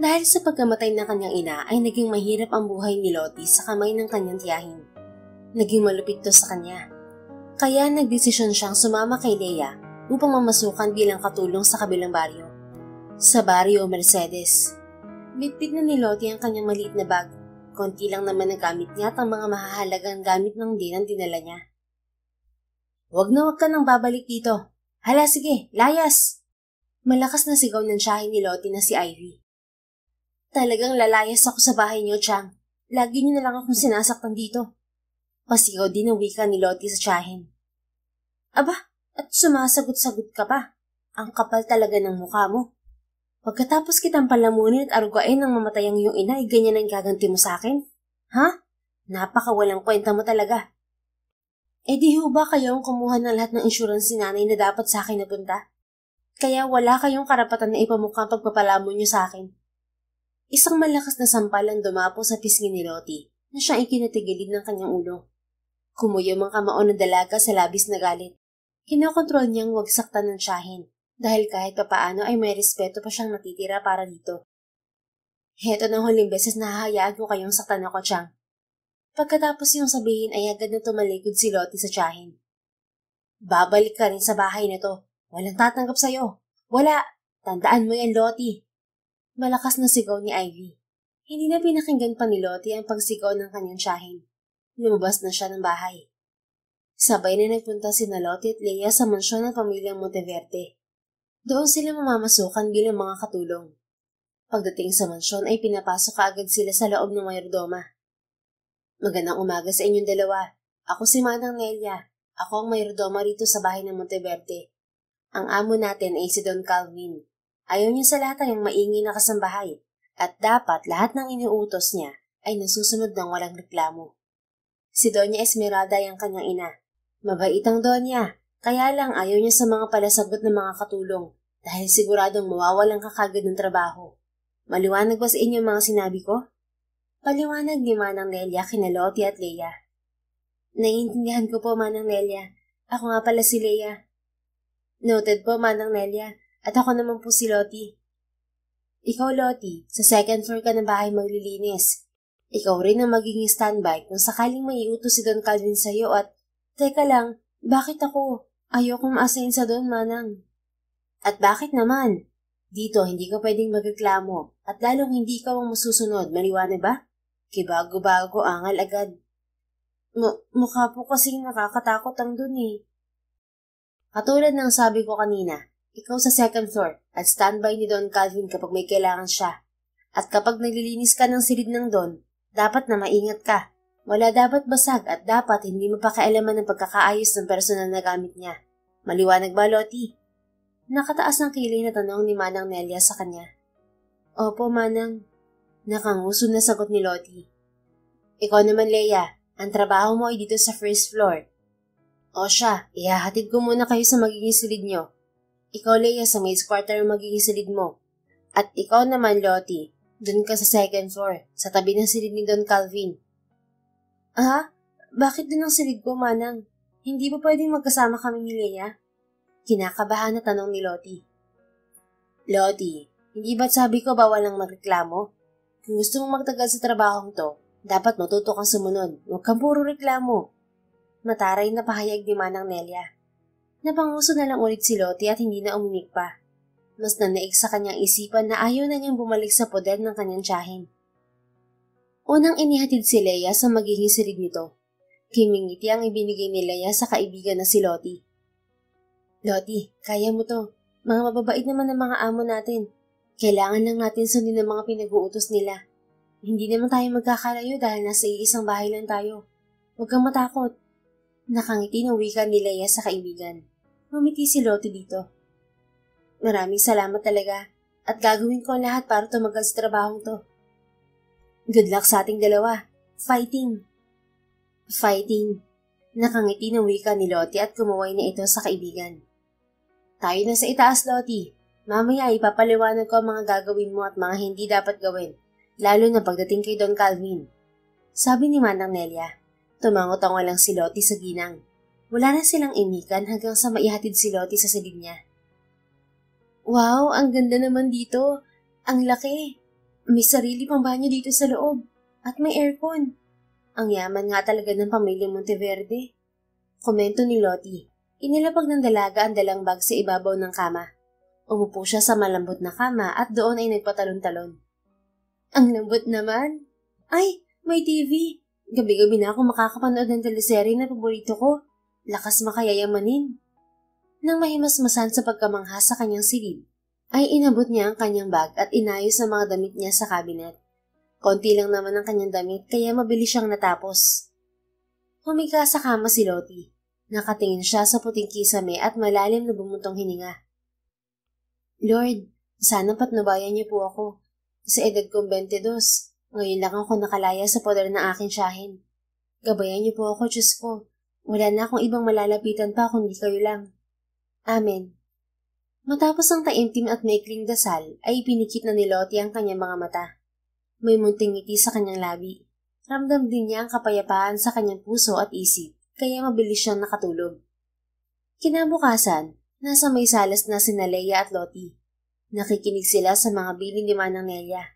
Dahil sa pagkamatay ng kanyang ina ay naging mahirap ang buhay ni Lottie sa kamay ng kanyang tiyahin. Naging malupit to sa kanya. Kaya nagdesisyon siyang sumama kay Leia upang mamasukan bilang katulong sa kabilang baryo. Sa baryo Mercedes. Bitbit na ni Lottie ang kanyang maliit na bag. Konti lang naman ang gamit niya at ang mga mahahalagang gamit ng din ang dinala niya. Huwag ka nang babalik dito. Hala sige, layas! Malakas na sigaw ng tiyahin ni Lottie na si Ivy. Talagang lalayas ako sa bahay niyo, Chang. Lagi niyo na lang akong sinasaktan dito. Pasigaw din ang wika ni Lottie sa tiyahin. Aba, at sumasagot-sagot ka pa. Ang kapal talaga ng mukha mo. Pagkatapos kitang palamunin at arugain ng mamatayang iyong ina, ay ganyan ang gaganti mo sa akin? Ha? Napakawalang kwenta mo talaga. Eh di ho ba kayong kumuha ng lahat ng insurance ni nanay na dapat sa akin napunta? Kaya wala kayong karapatan na ipamukha ang pagpapalamon niyo sa akin. Isang malakas na sampal ang dumapo sa pisngi ni Lottie na siyang ikinatigilid ng kanyang ulo. Kumuyom ang kamao ng dalaga sa labis na galit. Kinokontrol niyang huwag saktan ng tiyahin dahil kahit papaano ay may respeto pa siyang natitira para dito. Heto ng huling beses na hahayaan ko kayong saktan ako, Chang. Pagkatapos yung sabihin ay agad na tumalikod si Lottie sa tiyahin. Babalik ka rin sa bahay na to. Walang tatanggap sa'yo. Wala! Tandaan mo yan, Lottie. Malakas na sigaw ni Ivy. Hindi na pinakinggan pa ni Lottie ang pagsigaw ng kanyang tiyahin. Lumabas na siya ng bahay. Sabay na nagpunta sina Lottie at Leia sa mansyon ng pamilyang Monteverde. Doon sila mamamasukan bilang mga katulong. Pagdating sa mansyon ay pinapasok kaagad sila sa loob ng mayordoma. Magandang umaga sa inyong dalawa. Ako si Manang Nelia. Ako ang mayordoma rito sa bahay ng Monteverde. Ang amo natin ay si Don Calvin. Ayaw niya sa lahat ang maingay na kasambahay at dapat lahat ng iniutos niya ay nasusunod ng walang reklamo. Si Doña Esmeralda ay ang kanyang ina. Mabait ang Doña, kaya lang ayaw niya sa mga palasagot ng mga katulong dahil siguradong mawawalan ka kagad ng trabaho. Maliwanag ba sa inyo mga sinabi ko? Paliwanag ni Manang Nelia kina Lottie at Leia. Naiintindihan ko po, Manang Nelia. Ako nga pala si Leia. Noted po, Manang Nelia. At ako naman po si Lottie. Ikaw, Lottie, sa second floor ka ng bahay maglilinis. Ikaw rin ang magiging standby kung sakaling may iutos si Don Calvin sa'yo at, teka lang, bakit ako? Ayokong ma-assign sa Don, Manang. At bakit naman? Dito, hindi ka pwedeng magreklamo at lalong hindi ka ang masusunod, maliwanag ba? Kibago-bago, angal agad. Mukha po kasing nakakatakot ang dun eh. Katulad ng sabi ko kanina, ikaw sa second floor at standby ni Don Calvin kapag may kailangan siya. At kapag naglilinis ka ng silid ng Don, dapat na maingat ka. Wala dapat basag at dapat hindi mo pakialaman ng pagkakaayos ng personal na gamit niya. Maliwanag ba, Lottie? Nakataas ng kilay na tanong ni Manang Nelia sa kanya. Opo, Manang. Nakanguso na sagot ni Lottie. Ikaw naman, Leia. Ang trabaho mo ay dito sa first floor. O siya, ihahatid ko muna kayo sa magiging silid nyo. Ikaw, Leia, sa maid's quarter ang magiging silid mo. At ikaw naman, Lottie, dun ka sa second floor, sa tabi ng silid ni Don Calvin. Ah? Bakit dun ang silid ko, Manang? Hindi ba pwedeng magkasama kami ni Leia? Kinakabahan na tanong ni Lottie. Lottie, hindi ba't sabi ko bawal ang magreklamo? Kung gusto mong magtagal sa trabahong to, dapat matuto kang sumunod. Huwag kang puro reklamo. Mataray na pahayag ni Manang Nelia. Napanguso na lang ulit si Lottie at hindi na umimik pa. Mas nanaig sa kanyang isipan na ayaw na niyang bumalik sa poder ng kanyang tiyahin. Unang inihatid si Leia sa magiging silid nito. Kimingiti ang ibinigay ni Leia sa kaibigan na si Lottie. Lottie, kaya mo to. Mga mababait naman ang mga amo natin. Kailangan lang natin sundin ang mga pinag-uutos nila. Hindi naman tayo magkakalayo dahil nasa iisang bahay lang tayo. Huwag kang matakot. Nakangiti ng wika ni Leia sa kaibigan. Ngumiti si Lottie dito. Maraming salamat talaga at gagawin ko ang lahat para tumagal sa trabahong to. Good luck sa ating dalawa. Fighting. Fighting. Nakangiti ng wika ni Lottie at kumuway na ito sa kaibigan. Tayo na sa itaas, Lottie. Mamaya ipapaliwanag ko ang mga gagawin mo at mga hindi dapat gawin, lalo na pagdating kay Don Calvin. Sabi ni Manang Nelia. Tumangot-tango lang si Lottie sa ginang. Wala na silang imikan hanggang sa maihatid si Lottie sa silid niya. Wow, ang ganda naman dito. Ang laki. May sarili pang banyo dito sa loob. At may aircon. Ang yaman nga talaga ng pamilyang Monteverde. Komento ni Lottie. Inilapag ng dalaga ang dalang bag sa ibabaw ng kama. Umupo siya sa malambot na kama at doon ay nagpatalon-talon. Ang lambot naman. Ay, may TV. Gabi-gabi na ako makakapanood ng teleserye na paborito ko. Lakas makayayamanin. Nang mahimasmasan sa pagkamangha sa kanyang silid, ay inabot niya ang kanyang bag at inayos ang mga damit niya sa cabinet. Konti lang naman ang kanyang damit kaya mabilis siyang natapos. Humiga sa kama si Lottie. Nakatingin siya sa puting kisame at malalim na bumuntong hininga. Lord, sana patnubayan niyo po ako. Sa edad kong 22, ngayon lang ako nakalaya sa poder ng aking tiyahin. Gabayan niyo po ako, Diyos ko. Wala na akong ibang malalapitan pa kundi kayo lang. Amen. Matapos ang taimtim at maikling dasal, ay pinikit na ni Lottie ang kanyang mga mata. May munting ngiti sa kanyang labi. Ramdam din niya ang kapayapaan sa kanyang puso at isip, kaya mabilis siyang nakatulog. Kinabukasan, nasa may salas na sina Leia at Lottie. Nakikinig sila sa mga bilin ni Manang Nelia.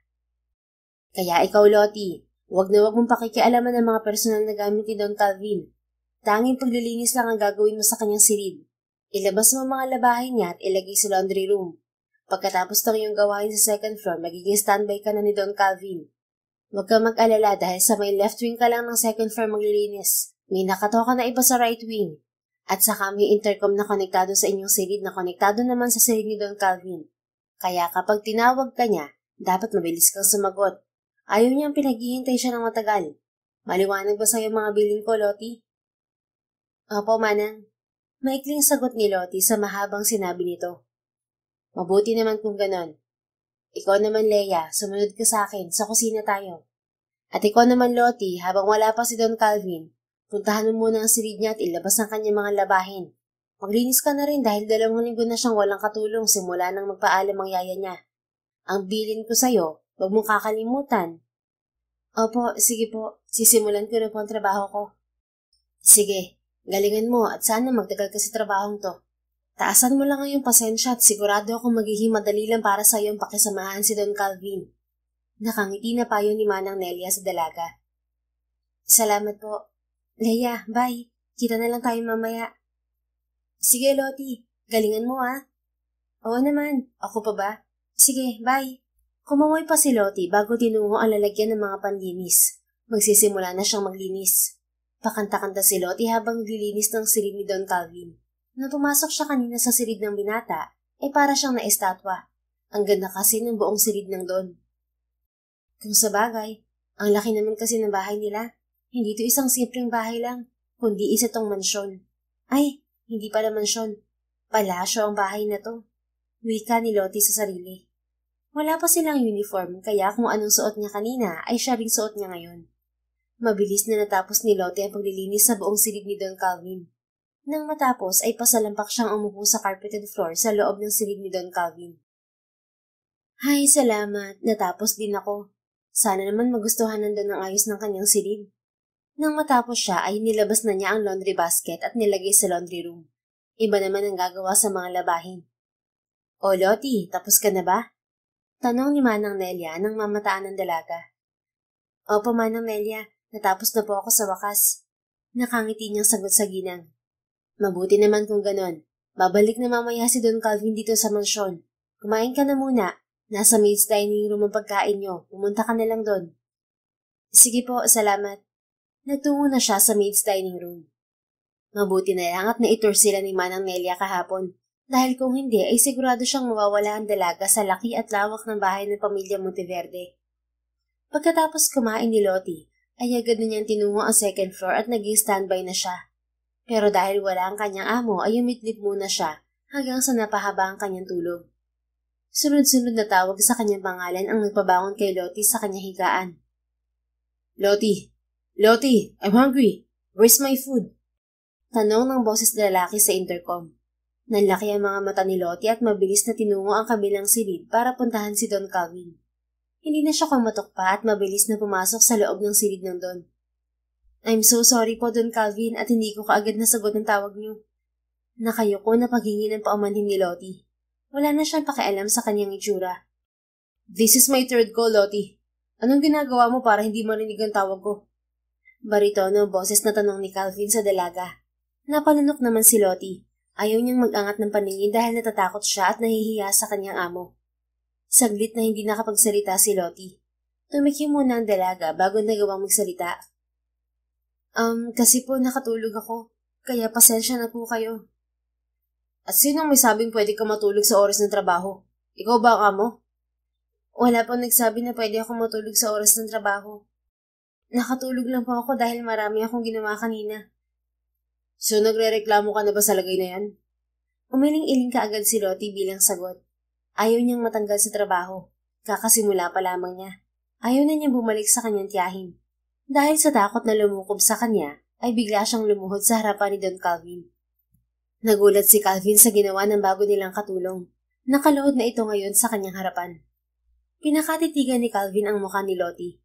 Kaya ikaw, Lottie, huwag na huwag mong pakikialaman ng mga personal na gamit ni Don Calvin. Tanging paglilinis lang ang gagawin mo sa kanyang silid. Ilabas mo mga labahin niya at ilagay sa laundry room. Pagkatapos ng iyong gawain sa second floor, magiging standby ka na ni Don Calvin. Huwag kang mag-alala dahil sa may left wing ka lang ng second floor maglilinis. May nakatoka na iba sa right wing. At saka may intercom na konektado sa inyong silid na konektado naman sa silid ni Don Calvin. Kaya kapag tinawag ka niya, dapat mabilis kang sumagot. Ayaw niyang pinaghihintay siya ng matagal. Maliwanag ba sa'yo mga bilin ko, Lottie? Opo, Manang. Maikling sagot ni Lottie sa mahabang sinabi nito. Mabuti naman kung ganon. Ikaw naman, Leia, sumunod ka sa akin, sa kusina tayo. At ikaw naman, Lottie, habang wala pa si Don Calvin, puntahan mo muna ang silid niya at ilabas ang kanyang mga labahin. Maglinis ka na rin dahil 2 linggo na siyang walang katulong simula nang magpaalam ang yaya niya. Ang bilin ko sa'yo, huwag mong kakalimutan. Opo, sige po. Sisimulan ko na po ang trabaho ko. Sige, galingan mo at sana magtagal ka sa trabahong to. Taasan mo lang ngayong pasensya at sigurado akong magiging madali lang para sa iyong pakisamahan si Don Calvin. Nakangiti na payo ni Manang Nelia sa dalaga. Salamat po. Leia, bye. Kita na lang tayo mamaya. Sige, Lottie. Galingan mo Oo naman. Ako pa ba? Sige, bye. Kumamoy pa si Lottie bago tinungo ang lalagyan ng mga panlinis. Magsisimula na siyang maglinis. Pakanta-kanta si Lottie habang naglilinis ng silid ni Don Calvin. Nang pumasok siya kanina sa silid ng binata, ay para siyang naestatwa. Ang ganda kasi ng buong silid ng Don. Kung sa bagay, ang laki naman kasi ng bahay nila. Hindi ito isang simpleng bahay lang, kundi isa tong mansyon. Ay, hindi pala mansyon. Palasyo ang bahay na to. Wika ni Lottie sa sarili. Wala pa silang uniform, kaya kung anong suot niya kanina ay siya ring suot niya ngayon. Mabilis na natapos ni Lottie ang paglilinis sa buong silid ni Don Calvin. Nang matapos ay pasalampak siyang umupo sa carpeted floor sa loob ng silid ni Don Calvin. Hay, salamat. Natapos din ako. Sana naman magustuhan ng Don ang ayos ng kanyang silid. Nang matapos siya ay nilabas na niya ang laundry basket at nilagay sa laundry room. Iba naman ang gagawa sa mga labahin. O Lottie, tapos ka na ba? Tanong ni Manang Nelia nang mamataan ng dalaga. Opo, Manang Nelia. Natapos na po ako sa wakas. Nakangiti niyang sagot sa ginang. Mabuti naman kung ganon. Babalik na mamaya si Don Calvin dito sa mansyon. Kumain ka na muna. Nasa maid's dining room ang pagkain niyo. Pumunta ka na lang doon. Sige po, salamat. Nagtungo na siya sa maid's dining room. Mabuti na lang at naitur sila ni Manang Nelia kahapon. Dahil kung hindi ay sigurado siyang mawawala ang dalaga sa laki at lawak ng bahay ng pamilya Monteverde. Pagkatapos kumain ni Lottie, ay agad na niyang tinungo ang second floor at naging standby na siya. Pero dahil wala ang kanyang amo ay umitlip muna siya hanggang sa napahaba ang kanyang tulog. Sunod-sunod na tawag sa kanyang pangalan ang nagpabangon kay Lottie sa kanyang higaan. Lottie! Lottie! I'm hungry! Where's my food? Tanong ng boses na lalaki sa intercom. Nanlaki ang mga mata ni Lottie at mabilis na tinungo ang kabilang silid para puntahan si Don Calvin. Hindi na siya kumatok pa at mabilis na pumasok sa loob ng silid ng Don. I'm so sorry po, Don Calvin, at hindi ko kaagad nasagot ang tawag niyo. Nakayuko na paghingi ng paumanhin ni Lottie. Wala na siyang pakialam sa kanyang itsura. This is my third call, Lottie. Anong ginagawa mo para hindi marinig ang tawag ko? Baritono boses na tanong ni Calvin sa dalaga. Napalunok naman si Lottie. Ayaw niyang mag-angat ng paningin dahil natatakot siya at nahihiya sa kanyang amo. Saglit na hindi nakapagsalita si Lottie. Tumikim muna ang dalaga bago nagawang magsalita. Kasi po nakatulog ako, kaya pasensya na po kayo. At sinong may sabing pwede ka matulog sa oras ng trabaho? Ikaw ba ang amo? Wala po nagsabi na pwede ako matulog sa oras ng trabaho. Nakatulog lang po ako dahil marami akong ginawa kanina. So nagrereklamo ka na ba sa lagay na yan? Umiling-iling ka agad si Lottie bilang sagot. Ayaw niyang matanggal sa trabaho. Kakasimula pa lamang niya. Ayaw na niyang bumalik sa kanyang tiyahin. Dahil sa takot na lumukob sa kanya, ay bigla siyang lumuhod sa harapan ni Don Calvin. Nagulat si Calvin sa ginawa ng bago nilang katulong. Nakaluhod na ito ngayon sa kanyang harapan. Pinakatitigan ni Calvin ang mukha ni Lottie.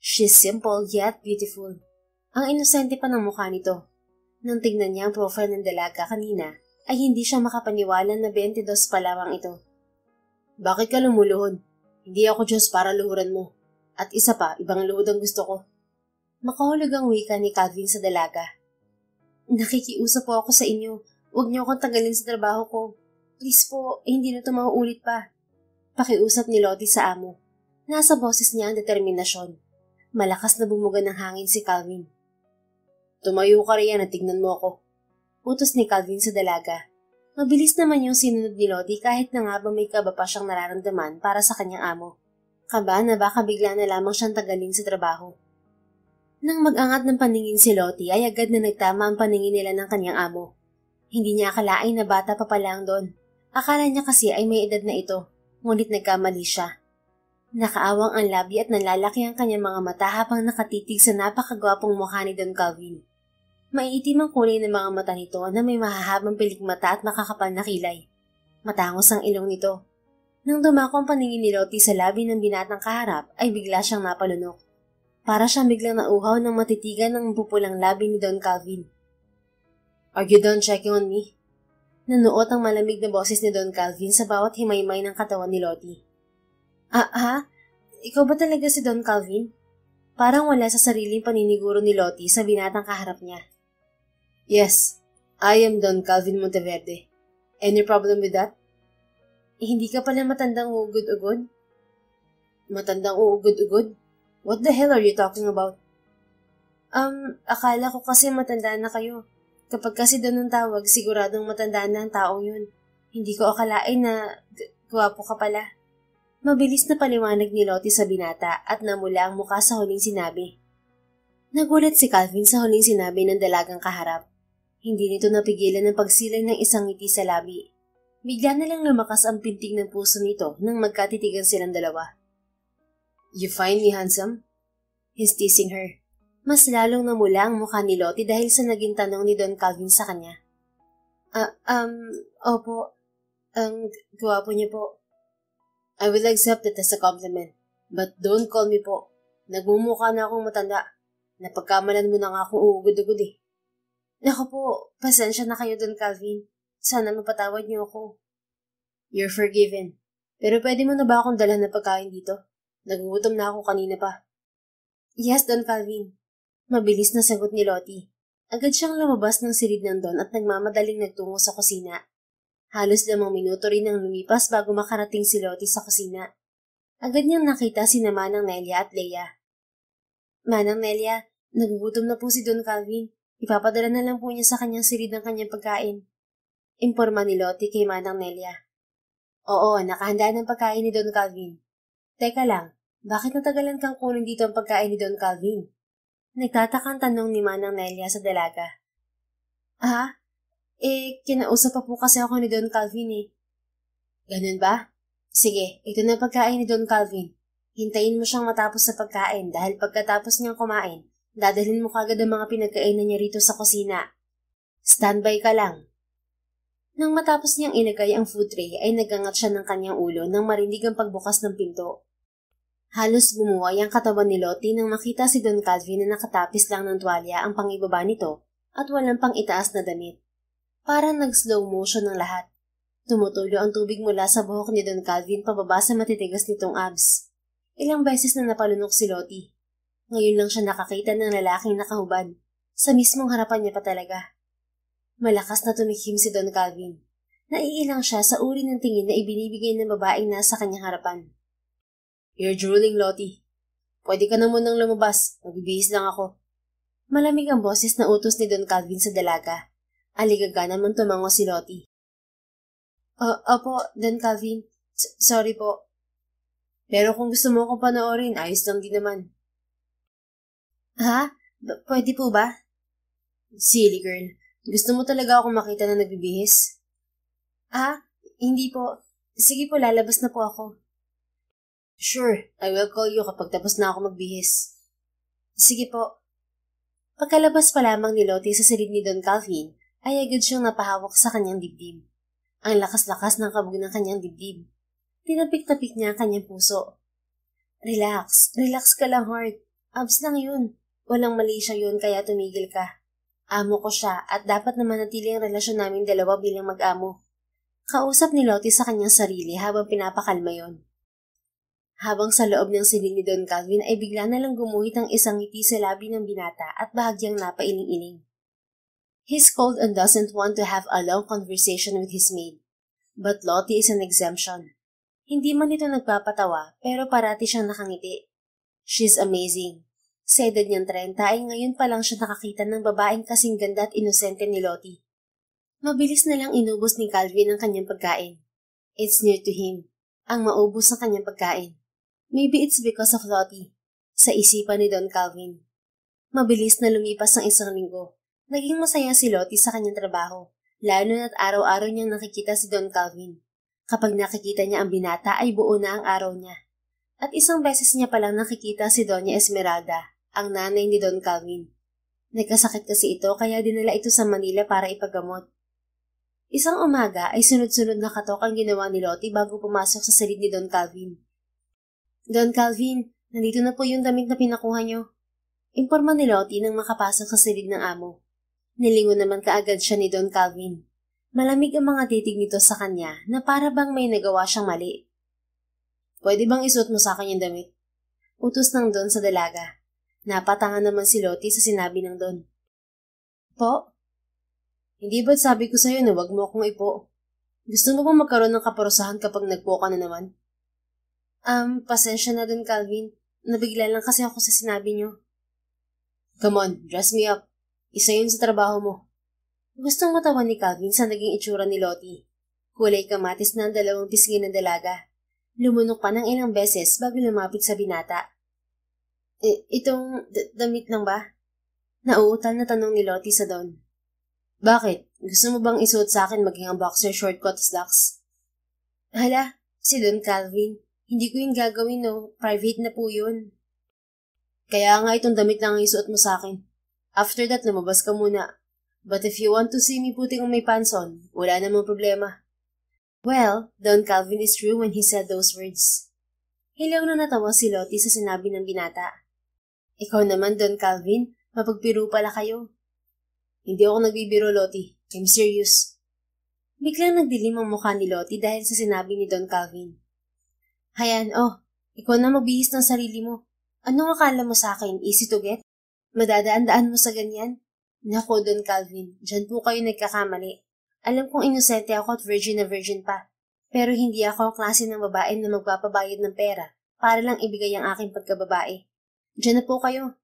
She's simple yet beautiful. Ang inosente pa ng mukha nito. Nang tignan niya ang profile ng dalaga kanina, ay hindi siya makapaniwala na 22 pa lamang ito. Bakit ka lumuluhod? Hindi ako Diyos para luhuran mo. At isa pa, ibang luhod ang gusto ko. Makahulog ang wika ni Calvin sa dalaga. Nakikiusap po ako sa inyo. Huwag niyo akong tagalin sa trabaho ko. Please po, hindi na ito mauulit pa. Pakiusap ni Lottie sa amo. Nasa boses niya ang determinasyon. Malakas na bumuga ng hangin si Calvin. Tumayo ka riyan at tignan mo ako. Utos ni Calvin sa dalaga. Mabilis naman yung sinunod ni Lottie kahit na nga ba may kaba pa siyang nararamdaman para sa kanyang amo. Kaba na baka bigla na lamang siyang tagalin sa trabaho. Nang mag-angat ng paningin si Lottie ay agad na nagtama ang paningin nila ng kanyang amo. Hindi niya akalain na bata pa pala ang Don. Akala niya kasi ay may edad na ito, ngunit nagkamali siya. Nakaawang ang labi at nalalaki ang kanyang mga mata habang nakatitig sa napakagwapong mukha ni Don Calvin. Maiitim ang kulay ng mga mata nito na may mahahabang pilikmata at makakapal na kilay. Matangos ang ilong nito. Nang dumako ang paningin ni Lottie sa labi ng binatang kaharap ay bigla siyang napalunok. Para siyang biglang nauhaw ng matitigan ng pupulang labi ni Don Calvin. Are you done checking on me? Nanuot ang malamig na boses ni Don Calvin sa bawat himaymay ng katawan ni Lottie. Ha? Ikaw ba talaga si Don Calvin? Parang wala sa sariling paniniguro ni Lottie sa binatang kaharap niya. Yes, I am Don Calvin Monteverde. Any problem with that? Hindi ka pala matandang uugod-ugod? Matandang uugod-ugod? What the hell are you talking about? Akala ko kasi matanda na kayo. Kapag kasi doon ang tawag, siguradong matanda na ang taong yun. Hindi ko akalain na gwapo ka pala. Mabilis na paliwanag ni Lottie sa binata at namula ang mukha sa huling sinabi. Nagulat si Calvin sa huling sinabi ng dalagang kaharap. Hindi nito napigilan ng pagsilay ng isang ngiti sa labi. Bigla na lang lumakas ang pintig ng puso nito nang magkatitigan silang dalawa. You find me handsome? He's teasing her. Mas lalong namula ang mukha ni Lottie dahil sa naging tanong ni Don Calvin sa kanya. Opo. Ang gwapo niyo po. I will accept it as a compliment. But don't call me po. Nagmumukha na akong matanda. Napagkamalan mo na nga akong uugod-ugod eh. Naku po, pasensya na kayo Don Calvin. Sana mapatawad niyo ako. You're forgiven. Pero pwede mo na ba akong dalhan ng pagkain dito? Nagugutom na ako kanina pa. Yes, Don Calvin. Mabilis na sagot ni Lottie. Agad siyang lumabas ng silid ng Don at nagmamadaling nagtungo sa kusina. Halos 5 minuto rin ang lumipas bago makarating si Lottie sa kusina. Agad niyang nakita sina Manang Nelia at Leia. Manang Nelia, nagugutom na po si Don Calvin. Ipapadala na lang po niya sa kanyang silid ng kanyang pagkain. Imporma ni Lottie kay Manang Nelia. Oo, nakahanda ng pagkain ni Don Calvin. Teka lang, bakit natagalan kang kunin dito ang pagkain ni Don Calvin? Nagtatakang tanong ni Manang Nelia sa dalaga. Kinausap pa po kasi ako ni Don Calvin eh. Ganun ba? Sige, ito na pagkain ni Don Calvin. Hintayin mo siyang matapos sa pagkain dahil pagkatapos niyang kumain, dadalhin mo kagad ang mga pinagkainan niya rito sa kusina. Standby ka lang. Nang matapos niyang ilagay ang food tray ay nagangat siya ng kanyang ulo nang marinig ang pagbukas ng pinto. Halos bumuway ang katawan ni Lottie nang makita si Don Calvin na nakatapis lang ng tuwalya ang pangibaba nito at walang pang itaas na damit. Parang nag-slow motion ng lahat. Tumutulo ang tubig mula sa buhok ni Don Calvin pababa sa matitigas nitong abs. Ilang beses na napalunok si Lottie. Ngayon lang siya nakakita ng lalaking nakahubad. Sa mismong harapan niya pa talaga. Malakas na tumikim si Don Calvin. Naiilang siya sa uri ng tingin na ibinibigay ng babaeng nasa kanyang harapan. "You're drooling, Lottie. Pwede ka na munang lumabas. Magbibihis lang ako." Malamig ang boses na utos ni Don Calvin sa dalaga. Aligaga naman tumango si Lottie. Opo, Don Calvin. Sorry po. Pero kung gusto mo akong panoorin, ayos lang din naman. Ha? Pwede po ba? Silly girl. Gusto mo talaga akong makita na nagbibihis? Hindi po. Sige po, lalabas na po ako. Sure, I will call you kapag tapos na ako magbihis. Sige po. Pagkalabas pa lamang ni Lottie sa silid ni Don Calvin, ay agad siyang napahawak sa kanyang dibdib. Ang lakas-lakas ng kabog ng kanyang dibdib. Tinapik-tapik niya ang kanyang puso. Relax ka lang, heart. Abs lang yun. Walang mali siya yun kaya tumigil ka. Amo ko siya at dapat na manatili ang relasyon naming dalawa bilang mag-amo. Kausap ni Lottie sa kanyang sarili habang pinapakalma yon. Habang sa loob ng silid ni Don Calvin ay bigla na lang gumuhit ang isang ngiti sa labi ng binata at bahagyang napailing-iling. He's cold and doesn't want to have a long conversation with his maid. But Lottie is an exemption. Hindi man ito nagpapatawa pero parati siyang nakangiti. She's amazing. Sa edad niyang 30 ay ngayon pa lang siya nakakita ng babaeng kasing ganda at inosente ni Lottie. Mabilis na lang inubos ni Calvin ang kanyang pagkain. It's new to him, ang maubos ng kanyang pagkain. Maybe it's because of Lottie, sa isipan ni Don Calvin. Mabilis na lumipas ang isang linggo. Naging masaya si Lottie sa kanyang trabaho, lalo na't araw-araw niyang nakikita si Don Calvin. Kapag nakikita niya ang binata ay buo na ang araw niya. At isang beses niya palang nakikita si Doña Esmeralda, ang nanay ni Don Calvin. Nagkasakit kasi ito kaya dinala ito sa Manila para ipagamot. Isang umaga ay sunod-sunod na katok ang ginawa ni Lottie bago pumasok sa silid ni Don Calvin. Don Calvin, nandito na po yung damit na pinakuha niyo. Imporma ni Lottie nang makapasok sa silid ng amo. Nilingon naman kaagad siya ni Don Calvin. Malamig ang mga titig nito sa kanya na para bang may nagawa siyang mali. Pwede bang isuot mo sa akin yung damit? Utos ng Don sa dalaga. Napatangan naman si Lottie sa sinabi ng Don. Po? Hindi ba't sabi ko sa'yo na wag mo akong ipo? Gusto mo bang magkaroon ng kaparusahan kapag nagpo ka na naman? Pasensya na Don Calvin. Nabigla lang kasi ako sa sinabi niyo. Come on, dress me up. Isa yun sa trabaho mo. Gustong matawa ni Calvin sa naging itsura ni Lottie. Kulay kamatis na ang dalawang pisngi ng dalaga. Lumunok pa ng ilang beses bago lumapit sa binata. Itong damit lang ba? Nauutal na tanong ni Lottie sa Don. Bakit? Gusto mo bang isuot sa akin maging ang boxer short coat slacks? Hala, si Don Calvin. Hindi ko yun gagawin no. Private na po yun. Kaya nga itong damit lang ang isuot mo sa akin. After that, lumabas ka muna. But if you want to see me putting on my pants on, wala namang problema. Well, Don Calvin is true when he said those words. Hilaw na natawa si Lottie sa sinabi ng binata. Ikaw naman, Don Calvin, mapagpiro pala kayo. Hindi ako nagbibiro, Lottie. I'm serious. Biglang nagdilim ang mukha ni Lottie dahil sa sinabi ni Don Calvin. Hayan, ikaw na magbihis ng sarili mo. Anong akala mo sa akin, easy to get? Madadaan-daan mo sa ganyan? Naku, Don Calvin, dyan po kayo nagkakamali. Alam kong inosente ako at virgin na virgin pa. Pero hindi ako ang klase ng babae na magpapabayad ng pera para lang ibigay ang aking pagkababae. Dyan na po kayo.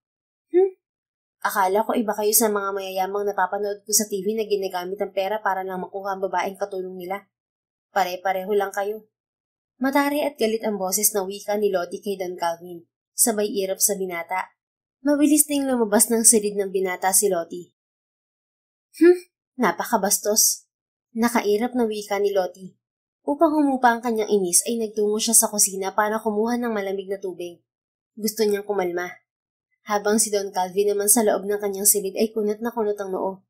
Akala ko iba kayo sa mga mayayamang napapanood ko sa TV na ginagamit ang pera para lang makuha ang babaeng katulong nila. Pare-pareho lang kayo. Matari at galit ang boses na wika ni Lottie kay Don Calvin, sabay irap sa binata. Mabilis ding lumabas ng silid ng binata si Lottie. Napakabastos. Nakairap na wika ni Lottie. Upang humupa ang kanyang inis ay nagtungo siya sa kusina para kumuha ng malamig na tubig. Gusto niyang kumalma. Habang si Don Calvin naman sa loob ng kanyang silid ay kunot na kunot ang noo.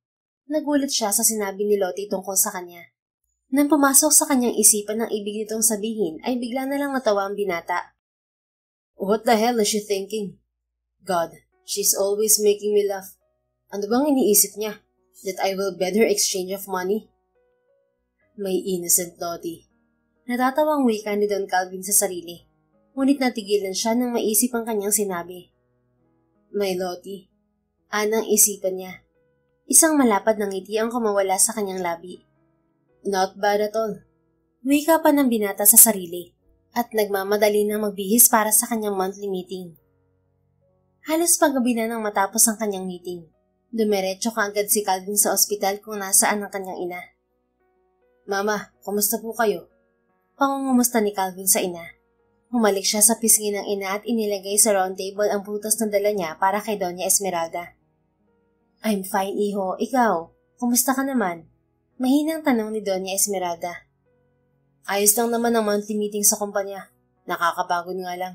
Nagulat siya sa sinabi ni Lottie tungkol sa kanya. Nang pumasok sa kanyang isipan ang ibig nitong sabihin ay bigla na lang natawa ang binata. What the hell is she thinking? God, she's always making me laugh. Ano bang iniisip niya? That I will bid her exchange of money? May innocent Lottie. Natatawang wika ni Don Calvin sa sarili. Ngunit natigilan siya nang maisip ang kanyang sinabi. May Lottie. Anang isipan niya. Isang malapad na ngiti ang kumawala sa kanyang labi. Not bad at all. Wika pa ng binata sa sarili at nagmamadali na magbihis para sa kanyang monthly meeting. Halos paggabi na nang matapos ang kanyang meeting. Dumiretso kaagad si Calvin sa ospital kung nasaan ang kanyang ina. Mama, kumusta po kayo? Pangungumusta ni Calvin sa ina. Humalik siya sa pisngi ng ina at inilagay sa round table ang prutas na dala niya para kay Doña Esmeralda. I'm fine, iho. Ikaw, kumusta ka naman? Mahinang tanong ni Doña Esmeralda. Ayos lang naman ang monthly meeting sa kumpanya. Nakakapagod nga lang.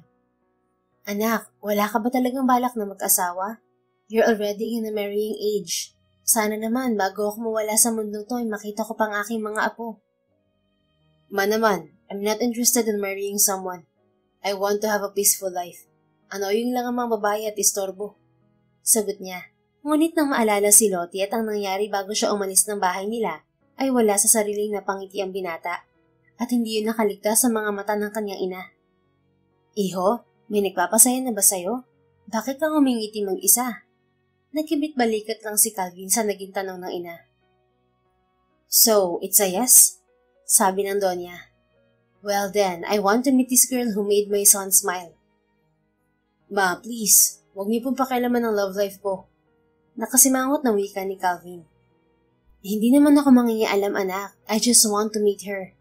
Anak, wala ka ba talagang balak na mag-asawa? You're already in a marrying age. Sana naman bago ako mawala sa mundong to ay makita ko pang aking mga apo. Ma naman, I'm not interested in marrying someone. I want to have a peaceful life. Annoying lang ang mga babae at istorbo. Sagot niya. Ngunit nang maalala si Lottie at ang nangyari bago siya umalis ng bahay nila, ay wala sa sariling napangiti ang binata. At hindi yun nakaligtas sa mga mata ng kanyang ina. Iho, may nagpapasaya na ba sa'yo? Bakit kang humingiti mag-isa? Nagkibit balikat lang si Calvin sa naging tanong ng ina. So, it's a yes? Sabi ng Donya. Well then, I want to meet this girl who made my son smile. Ma, please, huwag niyo pong pakialaman ang love life ko. Nakasimangot na wika ni Calvin. Hindi naman ako mangingialam, anak. I just want to meet her.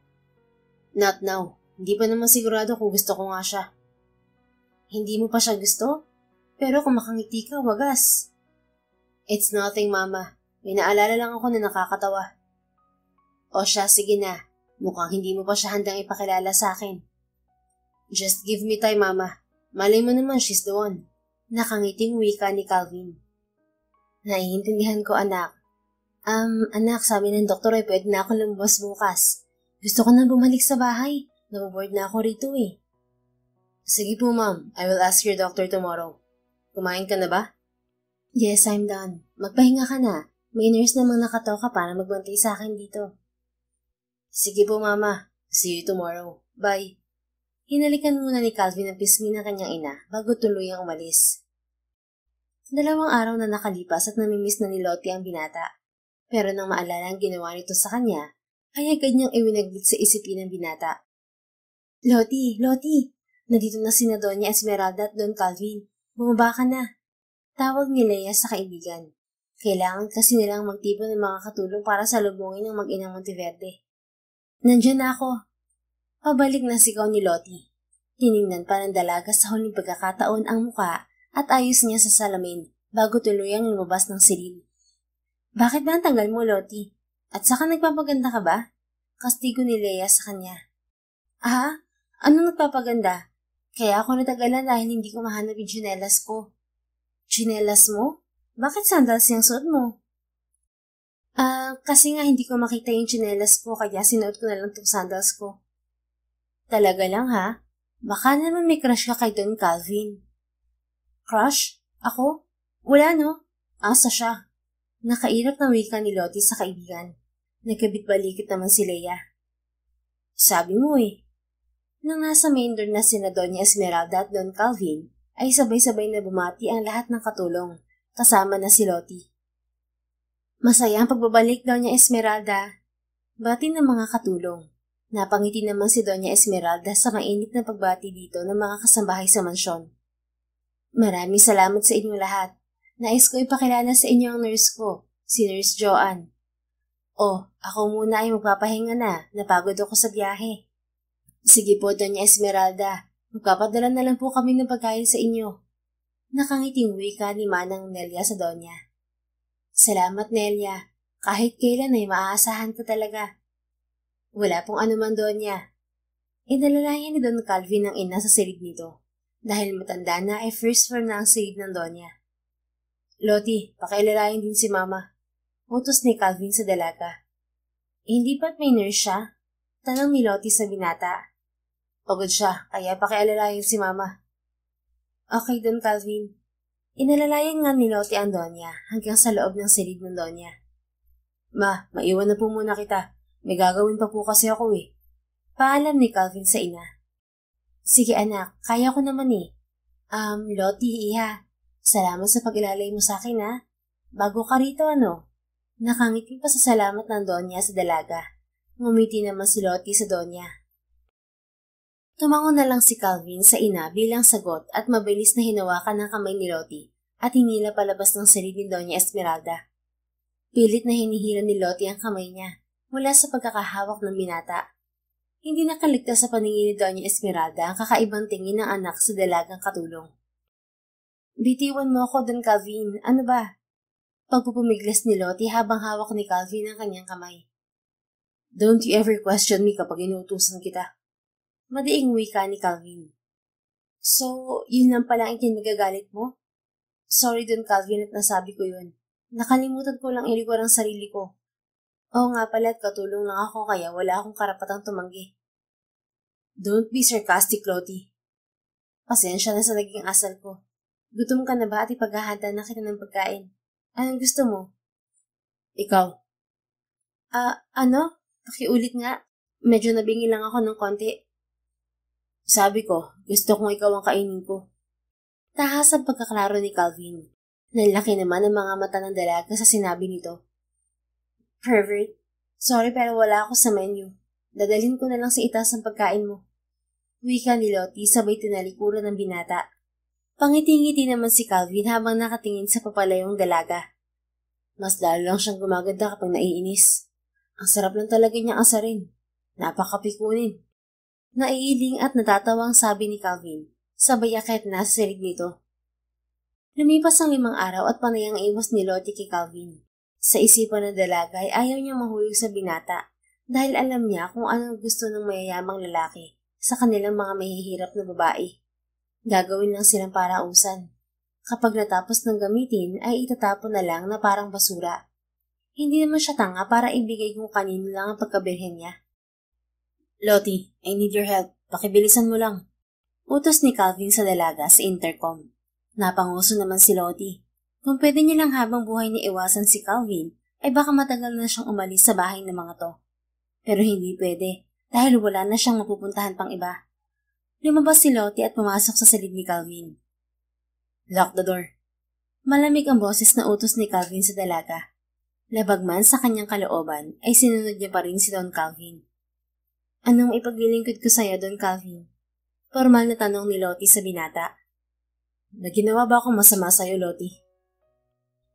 Not now. Hindi pa naman sigurado kung gusto ko nga siya. Hindi mo pa siya gusto? Pero kung makangiti ka, wagas. It's nothing, Mama. May naalala lang ako na nakakatawa. O siya, sige na. Mukhang hindi mo pa siya handang ipakilala sa akin. Just give me time, Mama. Malay mo naman, she's the one. Nakangiting wika ni Calvin. Naiintindihan ko, anak. Anak, sabi ng doktor ay pwede na ako lumabas bukas. Gusto ko na bumalik sa bahay. Naboboard na ako rito eh. Sige po, ma'am. I will ask your doctor tomorrow. Kumain ka na ba? Yes, I'm done. Magpahinga ka na. May nurse namang nakatoka para magbantay sa akin dito. Sige po, mama. See you tomorrow. Bye. Hinalikan muna ni Calvin ang pisngi ng kanyang ina bago tuluyang umalis. 2 araw na nakalipas at namimiss na ni Lottie ang binata. Pero nang maalala ang ginawa nito sa kanya, ay agad niyang iwinaglit sa isipin ng binata. Lottie! Nandito na sina Doña Esmeralda at Don Calvin. Bumaba ka na. Tawag ni Leia sa kaibigan. Kailangan kasi nilang magtipon ng mga katulong para salubungin ng mag-inang Monteverde. Nandiyan na ako. Pabalik na sigaw ni Lottie. Tiningnan pa ng dalaga sa huling pagkakataon ang muka at ayos niya sa salamin bago tuluyang lumabas ng silid. Bakit ba ang tagal mo, Lottie? At saka nagpapaganda ka ba? Kastigo ni Leia sa kanya. Anong nagpapaganda? Kaya ako natagalan dahil hindi ko mahanap yung tsinelas ko. Tsinelas mo? Bakit sandals yung suot mo? Kasi nga hindi ko makita yung tsinelas ko kaya sinuot ko na lang itong sandals ko. Talaga lang ha? Baka naman may crush ka kay Don Calvin. Crush? Ako? Wala no? Asa siya? Nakairap na wika ni Lottie sa kaibigan. Nagkabit-balikit naman si Leia. Sabi mo eh. Nang nasa main door na sina Doña Esmeralda at Don Calvin, ay sabay-sabay na bumati ang lahat ng katulong, kasama na si Lottie. Masaya ang pagbabalik, Doña Esmeralda. Bati ng mga katulong. Napangiti naman si Doña Esmeralda sa mainit na pagbati dito ng mga kasambahay sa mansyon. Maraming salamat sa inyong lahat. Nais ko ipakilala sa inyo ang nurse ko, si Nurse Joanne. Ako muna ay magpapahinga na. Napagod ako sa biyahe. Sige po, Doña Esmeralda. Magpapadala na lang po kami ng pagkain sa inyo. Nakangiting wika ni Manang Nelia sa Donya. Salamat, Nelia. Kahit kailan ay maaasahan ko talaga. Wala pong anuman, Donya. Inalalayan ni Don Calvin ang ina sa silid nito. Dahil matanda na ay first form na ang silid ng Donya. Lottie, pakialalayan din si Mama. Utos ni Calvin sa dalaga. Hindi ba't may nurse siya? Tanong ni Lottie sa binata. Pagod siya, kaya pakialalayan si Mama. Okay, Don Calvin. Inalalayan nga ni Lottie ang Donya hanggang sa loob ng silid ng Donya. Ma, maiwan na po muna kita. May gagawin pa po kasi ako eh. Paalam ni Calvin sa ina. Sige anak, kaya ko naman eh. Lottie, iha. Salamat sa pag-ilalay mo sa akin ha. Bago ka rito ano? Nakangiti pa sa salamat ng Donya sa dalaga. Ngumiti naman si Lottie sa Donya. Tumango na lang si Calvin sa ina bilang sagot at mabilis na hinawakan ng kamay ni Lottie at hinila palabas ng sarili ni Doña Esmeralda. Pilit na hinihila ni Lottie ang kamay niya mula sa pagkakahawak ng binata. Hindi nakaligtas sa paningin ni Doña Esmeralda ang kakaibang tingin ng anak sa dalagang katulong. Bitiwan mo ako, Don Calvin. Ano ba? Pagpupumiglas ni Lottie habang hawak ni Calvin ang kanyang kamay. Don't you ever question me kapag inuutusan kita. Madiing wika ni Calvin. So, yun lang pala ang kinagagalit mo? Sorry Don Calvin at nasabi ko yun. Nakalimutan ko lang ilikuan ang sarili ko. Oo nga pala at katulong lang ako kaya wala akong karapatang tumanggi. Don't be sarcastic, Lottie. Pasensya na sa naging asal ko. Gutom ka na ba at ipaghahanda na kita ng pagkain? Anong gusto mo? Ikaw. Ano? Pakiulit nga. Medyo nabingi lang ako ng konti. Sabi ko, gusto kong ikaw ang kainin ko. Tahas ang pagkaklaro ni Calvin. Nanlaki naman ang mga mata ng dalaga sa sinabi nito. Pervert, sorry pero wala ako sa menu. Dadalhin ko na lang sa itaas ang pagkain mo. Wika ni Lottie sabay tinalikuran ng binata. Pangiti-ngiti naman si Calvin habang nakatingin sa papalayong dalaga. Mas lalo lang siyang gumaganda kapag naiinis. Ang sarap lang talaga niyang asarin. Napakapikunin. Naiiling at natatawang sabi ni Calvin, sabay akit na sa silig nito. Lumipas ang 5 araw at panay ang iwas ni Lottie kay Calvin. Sa isipan ng dalaga ay ayaw niyang mahulog sa binata dahil alam niya kung anong gusto ng mayayamang lalaki sa kanilang mga mahihirap na babae. Gagawin lang silang parausan. Kapag natapos ng gamitin ay itatapon na lang na parang basura. Hindi naman siya tanga para ibigay kung kanino lang ang pagkabirhen niya. Lottie, I need your help. Pakibilisan mo lang. Utos ni Calvin sa dalaga sa intercom. Napanguso naman si Lottie. Kung pwede niya lang habang buhay ni iwasan si Calvin, ay baka matagal na siyang umalis sa bahay ng mga to. Pero hindi pwede, dahil wala na siyang mapupuntahan pang iba. Lumabas si Lottie at pumasok sa silid ni Calvin. Lock the door. Malamig ang boses na utos ni Calvin sa dalaga. Labag man sa kanyang kalooban, ay sinunod niya pa rin si Don Calvin. Anong ipaglilingkod ko sa'yo, Don Calvin? Formal na tanong ni Lottie sa binata. Naginawa ba akong masama sa'yo, Lottie?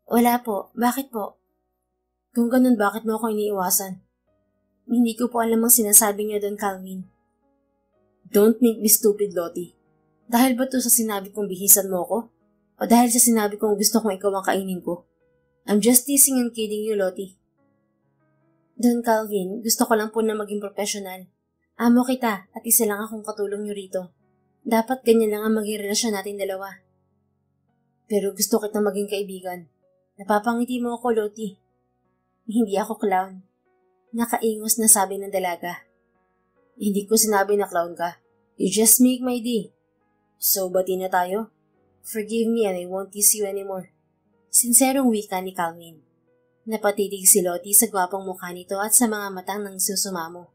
Wala po. Bakit po? Kung ganun, bakit mo ako iniiwasan? Hindi ko po alam ang sinasabi niyo, Don Calvin. Don't make me stupid, Lottie. Dahil ba to sa sinabi kong bihisan mo ko? O dahil sa sinabi kong gusto kong ikaw ang kainin ko? I'm just teasing and kidding you, Lottie. Don Calvin, gusto ko lang po na maging professional. Amo kita at isa lang akong katulong niyo rito. Dapat ganyan lang ang maging relasyon natin dalawa. Pero gusto kitang maging kaibigan. Napapangiti mo ako, Lottie. Hindi ako clown. Nakaingos na sabi ng dalaga. Hindi ko sinabi na clown ka. You just make my day. So, bati na tayo? Forgive me and I won't tease you anymore. Sinserong wika ni Calvin. Napatitig si Lottie sa gwapong mukha nito at sa mga matang nang susumamo.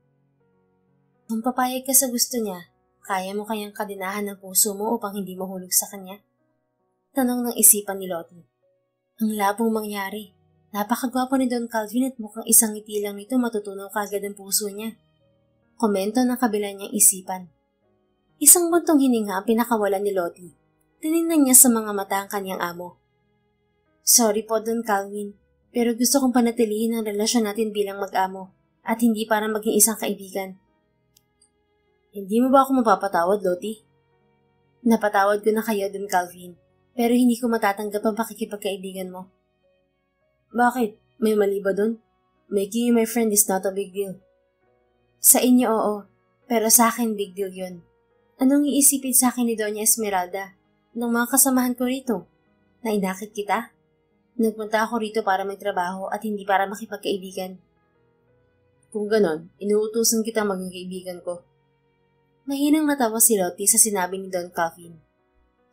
Kung papayag ka sa gusto niya, kaya mo kayang kadinahan ng puso mo upang hindi mahulog sa kanya? Tanong ng isipan ni Lottie. Ang labong mangyari. Napakagwapo ni Don Calvin at mukhang isang ngiti lang nito matutunaw kagad ang puso niya. Komento ng kabila niyang isipan. Isang buntong hininga ang pinakawalan ni Lottie. Tinignan niya sa mga mata ang kanyang amo. Sorry po, Don Calvin, pero gusto kong panatilihin ang relasyon natin bilang mag-amo at hindi para maging isang kaibigan. Hindi mo ba ako mapapatawad, Lottie? Napatawad ko na kayo, Don Calvin, pero hindi ko matatanggap ang pakikipagkaibigan mo. Bakit? May mali ba dun? Making you my friend is not a big deal. Sa inyo, oo, pero sa akin big deal yun. Anong iisipin sa akin ni Doña Esmeralda ng mga kasamahan ko rito? Na inakit kita? Nagpunta ako rito para magtrabaho at hindi para makipagkaibigan. Kung ganon, inuutusan kita maging kaibigan ko. Mahinang natawa si Lottie sa sinabi ni Don Calvin.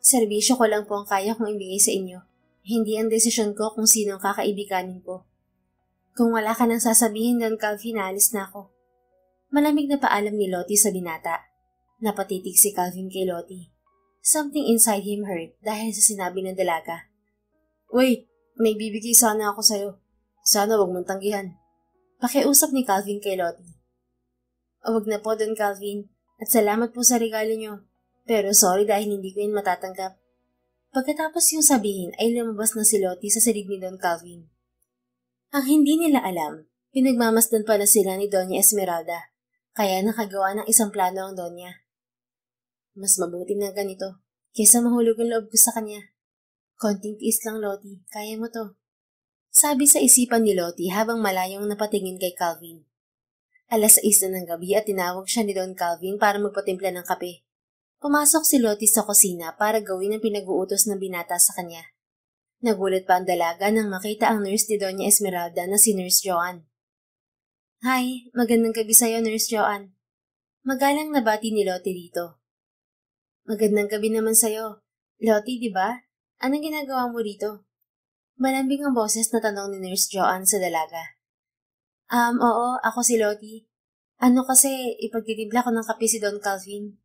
Serbisyo ko lang po ang kaya kong ibigay sa inyo. Hindi ang desisyon ko kung sino ang kakaibiganin ko. Kung wala ka nang sasabihin, Don Calvin, alis na ako. Malamig na paalam ni Lottie sa binata. Napatitig si Calvin kay Lottie. Something inside him hurt dahil sa sinabi ng dalaga. Wait, may bibigay sana ako sa'yo. Sana wag mong tanggihan. Pakiusap ni Calvin kay Lottie. Wag na po, Don Calvin, at salamat po sa regalo niyo. Pero sorry dahil hindi ko yun matatanggap. Pagkatapos yung sabihin ay lumabas na si Lottie sa silid ni Don Calvin. Ang hindi nila alam, pinagmamasdan pa na sila ni Doña Esmeralda, kaya nakagawa ng isang plano ang Doña. Mas mabuti na ganito, kaysa mahulog ang loob ko sa kanya. Konting tiis lang, Lottie, kaya mo to. Sabi sa isipan ni Lottie habang malayong napatingin kay Calvin. 6:00 na ng gabi at tinawag siya ni Don Calvin para magpatimpla ng kape. Pumasok si Lottie sa kusina para gawin ang pinag-uutos ng binata sa kanya. Nagulat pa ang dalaga nang makita ang nurse ni Doña Esmeralda na si Nurse Joan. Hi, magandang gabi sa'yo, Nurse Joan. Magalang nabati ni Lottie dito. Magandang gabi naman sa'yo. Lottie, di ba? Anong ginagawa mo dito? Malambing ang boses na tanong ni Nurse Joan sa dalaga. Oo, ako si Lottie. Ano kasi, ipagtitimpla ko ng kape si Don Calvin.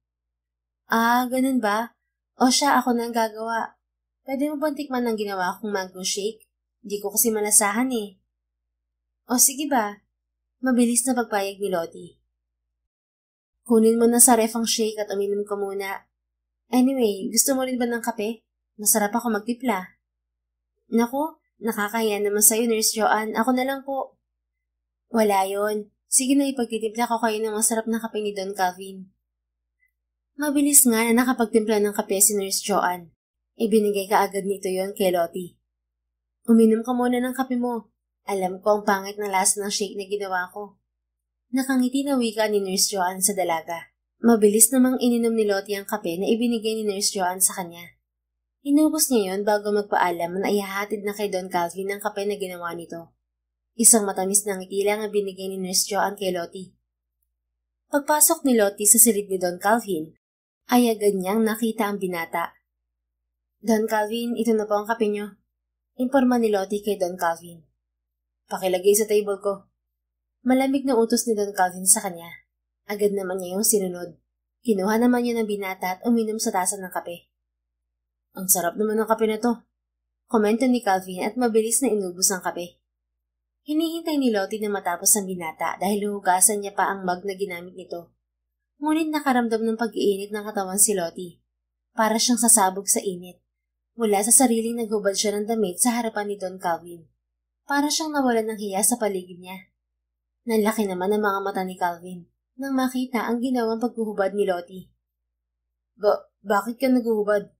Ganun ba? O siya, ako na ang gagawa. Pwede mo bang tikman ang ginawa kong mango shake? Di ko kasi malasahan eh. O sige ba? Mabilis na pagpayag ni Lottie. Kunin mo na sa ref ang shake at uminom ka muna. Anyway, gusto mo rin ba ng kape? Masarap ako magtipla. Naku, nakakahiya naman sa'yo, Nurse Joan. Ako na lang po. Wala yon. Sige na ipagtitimpla ko kayo ng masarap na kape ni Don Calvin. Mabilis nga na nakapagtimpla ng kape si Nurse Joan. Ibinigay ka agad nito yon kay Lottie. Uminom ka muna ng kape mo. Alam ko ang pangit na lasa ng shake na ginawa ko. Nakangiti na wika ni Nurse Joan sa dalaga. Mabilis namang ininom ni Lottie ang kape na ibinigay ni Nurse Joan sa kanya. Inubos niya yon bago magpaalam na ihahatid na kay Don Calvin ang kape na ginawa nito. Isang matamis na ngiti lang ang binigay ni Nurse Joan kay Lottie. Pagpasok ni Lottie sa silid ni Don Calvin, ay agad niyang nakita ang binata. Don Calvin, ito na po ang kape niyo. Imporma ni Lottie kay Don Calvin. Pakilagay sa table ko. Malamig na utos ni Don Calvin sa kanya. Agad naman niya yung sinunod. Kinuha naman niya ng binata at uminom sa tasa ng kape. Ang sarap naman ng kape na to. Komento ni Calvin at mabilis na inubos ang kape. Hinihintay ni Lottie na matapos ang binata dahil huhugasan niya pa ang mug na ginamit nito. Ngunit nakaramdam ng pag-iinit ng katawan si Lottie. Para siyang sasabog sa init. Mula sa sariling naghubad siya ng damit sa harapan ni Don Calvin. Para siyang nawalan ng hiya sa paligid niya. Nanlaki naman ang mga mata ni Calvin nang makita ang ginawang paghuhubad ni Lottie. Bakit ka naghuhubad?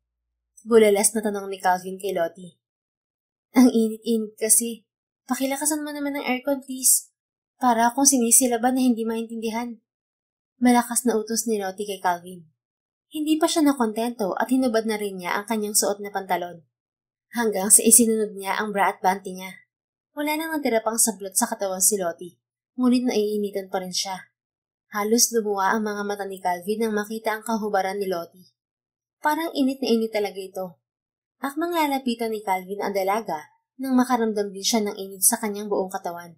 Bulalas na tanong ni Calvin kay Lottie. Ang init-init kasi. Pakilakasan mo naman ng aircon please. Para akong sinisilaban na hindi maintindihan. Malakas na utos ni Lottie kay Calvin. Hindi pa siya nakontento at hinubad na rin niya ang kanyang suot na pantalon. Hanggang sa isinunod niya ang bra at panty niya. Wala nang natira pang sablot sa katawan si Lottie, ngunit naiinitan pa rin siya. Halos lumuwa ang mga mata ni Calvin nang makita ang kahubaran ni Lottie. Parang init na init talaga ito. Akmang lalapitan ni Calvin ang dalaga nang makaramdam din siya ng init sa kanyang buong katawan.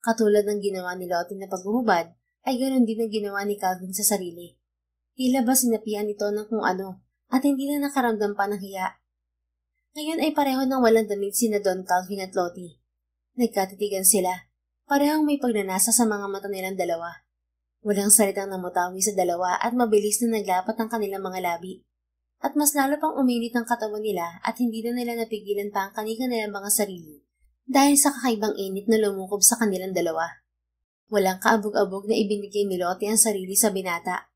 Katulad ng ginawa ni Lottie na paghuhubad, ay ganoon din ang ginawa ni Calvin sa sarili. Tila ba sinapian ito ng kung ano at hindi na nakaramdam pa ng hiya. Ngayon ay pareho ng walang damit sina Don Calvin at Lottie. Nagkatitigan sila. Parehong may pagnanasa sa mga mata nilang dalawa. Walang salitang namutawi sa dalawa at mabilis na naglapat ang kanilang mga labi. At mas lalo pang uminit ang katawan nila at hindi na nila napigilan pa ang kanilang mga sarili dahil sa kakaibang init na lumukob sa kanilang dalawa. Walang kaabog-abog na ibinigay ni Lottie ang sarili sa binata.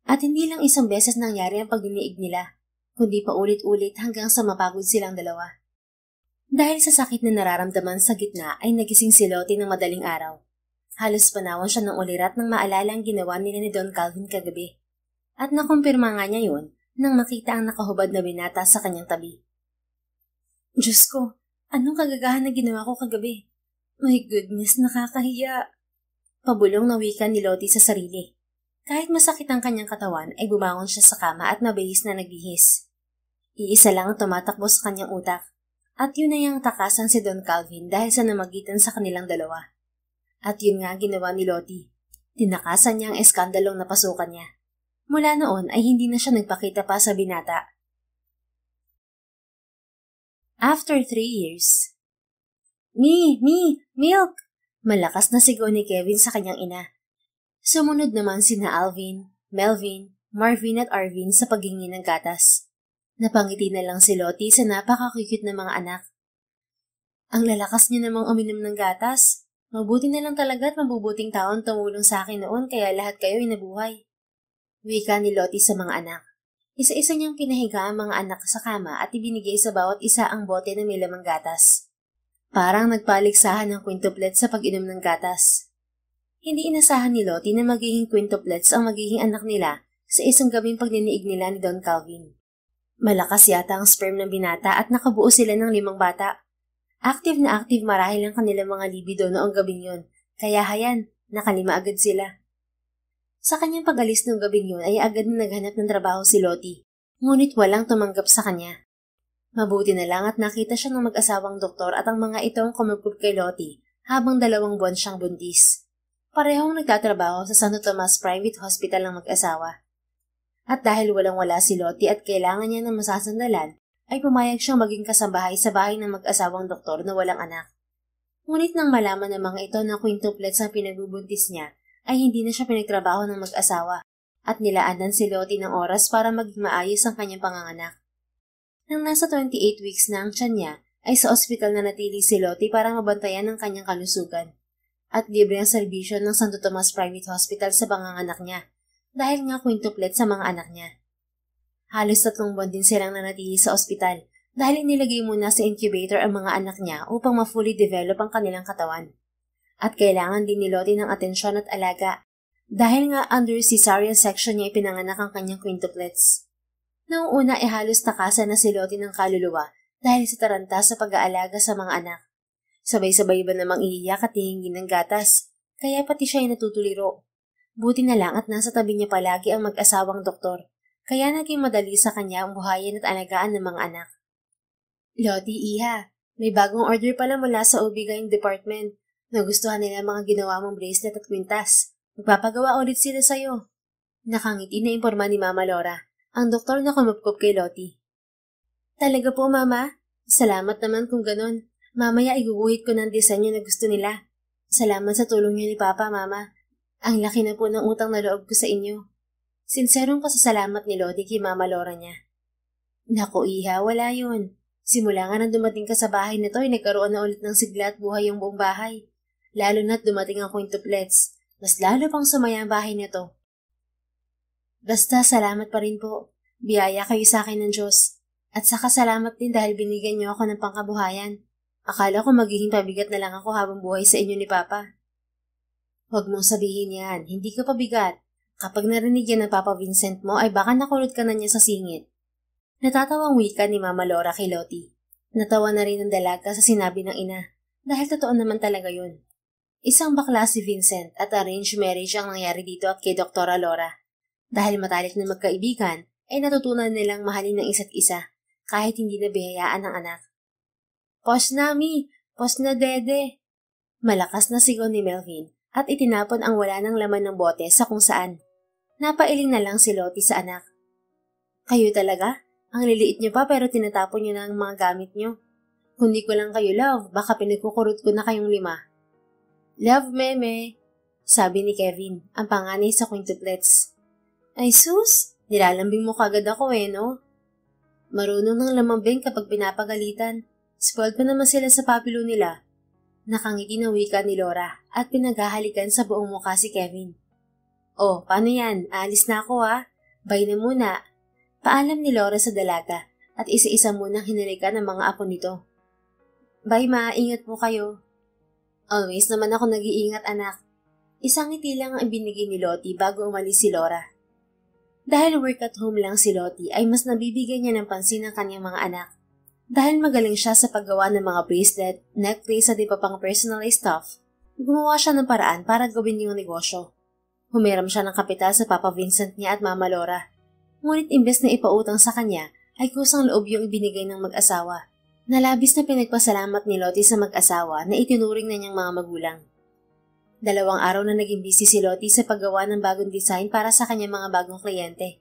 At hindi lang isang beses nangyari ang pagdiniig nila, kundi pa ulit-ulit hanggang sa mapagod silang dalawa. Dahil sa sakit na nararamdaman sa gitna ay nagising si Lottie ng madaling araw. Halos panawan siya ng ulirat nang maalala ang ginawa nila ni Don Calvin kagabi. At nakumpirma nga niya yun nang makita ang nakahubad na binata sa kanyang tabi. Diyos ko, anong kagagahan na ginawa ko kagabi? My goodness, nakakahiya. Pabulong na wika ni Lottie sa sarili. Kahit masakit ang kanyang katawan, ay bumangon siya sa kama at mabilis na nagbihis. Iisa lang ang tumatakbo sa kanyang utak. At yun na yung takasan si Don Calvin dahil sa namagitan sa kanilang dalawa. At yun nga ginawa ni Lottie. Tinakasan niya ang eskandalong napasukan niya. Mula noon ay hindi na siya nagpakita pa sa binata. After 3 years. Milk! Malakas na sigaw ni Kevin sa kanyang ina. Sumunod naman sina Alvin, Melvin, Marvin at Arvin sa paghingi ng gatas. Napangiti na lang si Lottie sa napaka-cute na mga anak. Ang lalakas niyo namang uminom ng gatas. Mabuti na lang talaga at mabubuting taon tumulong sa akin noon kaya lahat kayo ay nabuhay. Wika ni Lottie sa mga anak. Isa-isa niyang pinahiga ang mga anak sa kama at ibinigay sa bawat isa ang bote na may lamang gatas. Parang nagpaligsahan ng quintuplets sa pag-inom ng gatas. Hindi inasahan ni Lottie na magiging quintuplets ang magiging anak nila sa isang gabing pagniniig nila ni Don Calvin. Malakas yata ang sperm ng binata at nakabuo sila ng 5 bata. Active na active marahil ang kanilang mga libido noong gabing yun, kaya hayan, nakalima agad sila. Sa kanyang pag-alis noong gabing yun ay agad na naghanap ng trabaho si Lottie, ngunit walang tumanggap sa kanya. Mabuti na lang at nakita siya ng mag-asawang doktor at ang mga ito ang kumupkup kay Lottie habang 2 buwan siyang buntis. Parehong nagtatrabaho sa Santo Tomas Private Hospital ng mag-asawa. At dahil walang-wala si Lottie at kailangan niya ng masasandalan, ay pumayag siyang maging kasambahay sa bahay ng mag-asawang doktor na walang anak. Ngunit nang malaman ng mga ito na quintuplets ang pinagbubuntis niya, ay hindi na siya pinagtrabaho ng mag-asawa at nilaanan si Lottie ng oras para maging maayos ang kanyang panganganak. Nang nasa 28 weeks na ang tiyan niya, ay sa ospital na natili si Lottie para mabantayan ang kanyang kalusugan. At libre ang serbisyo ng Santo Tomas Private Hospital sa panganganak niya. Dahil nga quintuplet sa mga anak niya. Halos 3 buwan din silang nanatili sa ospital dahil inilagay muna sa incubator ang mga anak niya upang ma-fully develop ang kanilang katawan. At kailangan din ni Lottie ng atensyon at alaga dahil nga under cesarean section niya ipinanganak ang kanyang quintuplets. Noong una ay halos takasan na si Lottie ng kaluluwa dahil sa taranta sa pag-aalaga sa mga anak. Sabay-sabay ba namang iiyak at hihingin ng gatas, kaya pati siya ay natutuliro. Buti na lang at nasa tabi niya palagi ang mag-asawang doktor, kaya naging madali sa kanya ang buhayin at alagaan ng mga anak. Lottie, iha, may bagong order pala mula sa OB-GYN department. Nagustuhan nila mga ginawa mong bracelet at kwintas. Magpapagawa ulit sila sa'yo. Nakangiti na imporma ni Mama Laura, ang doktor na kumupkup kay Lottie. Talaga po, Mama? Salamat naman kung ganon. Mamaya iguguhit ko ng disenyo na gusto nila. Salamat sa tulong niyo ni Papa, Mama. Ang laki na po ng utang na loob ko sa inyo. Sinserong pasasalamat ni Lottie kay Mama Laura niya. Naku, iha, wala yun. Simula nga nang dumating ka sa bahay na to ay nagkaroon na ulit ng sigla at buhay yung buong bahay. Lalo na't dumating ang quintuplets. Mas lalo pang sumaya ang bahay na to. Basta salamat pa rin po. Biyaya kayo sa akin ng Diyos. At saka salamat din dahil binigyan niyo ako ng pangkabuhayan. Akala ko magiging pabigat na lang ako habang buhay sa inyo ni Papa. Huwag mong sabihin yan, hindi ka pabigat. Kapag narinig yan ng Papa Vincent mo ay baka nakulot ka na niya sa singit. Natatawang wika ni Mama Laura kay Lottie. Natawa na rin ang dalaga sa sinabi ng ina, dahil totoo naman talaga yun. Isang bakla si Vincent at arranged marriage ang nangyari dito at kay Dr. Laura. Dahil matalik na magkaibigan, ay natutunan nilang mahalin ng isa't isa, kahit hindi na bihayaan ng anak. Pos na, Mi! Pos na, Dede! Malakas na sigaw ni Melvin at itinapon ang wala ng laman ng bote sa kung saan. Napailing na lang si Lottie sa anak. Kayo talaga? Ang liliit niyo pa pero tinatapon niyo na ang mga gamit niyo. Kung di ko lang kayo love, baka pinagkukurot ko na kayong 5. Love, Meme, sabi ni Kevin, ang panganay sa quintuplets. Ay sus, nilalambing mo kagad ako no? Marunong ng lamambing kapag pinapagalitan. Spoiled pa naman sila sa papilo nila. Nakangiti na wika ni Laura at pinaghahalikan sa buong mukha si Kevin. Oh, paano yan? Aalis na ako Bye na muna. Paalam ni Laura sa dalaga at isa-isa munang hinalikan ng mga apo nito. Bye ma, ingat po kayo. Always naman ako nag-iingat anak. Isang ngiti lang ang ibinigay ni Lottie bago umalis si Laura. Dahil work at home lang si Lottie ay mas nabibigyan niya ng pansin ang kanyang mga anak. Dahil magaling siya sa paggawa ng mga bracelet, necklace at iba pang personalized stuff, gumawa siya ng paraan para gawin yung negosyo. Humiram siya ng kapital sa Papa Vincent niya at Mama Laura. Ngunit imbes na ipautang sa kanya, ay kusang loob yung ibinigay ng mag-asawa. Nalabis na pinagpasalamat ni Lottie sa mag-asawa na itinuring na niyang mga magulang. 2 araw na naging busy si Lottie sa paggawa ng bagong design para sa kanyang mga bagong kliyente.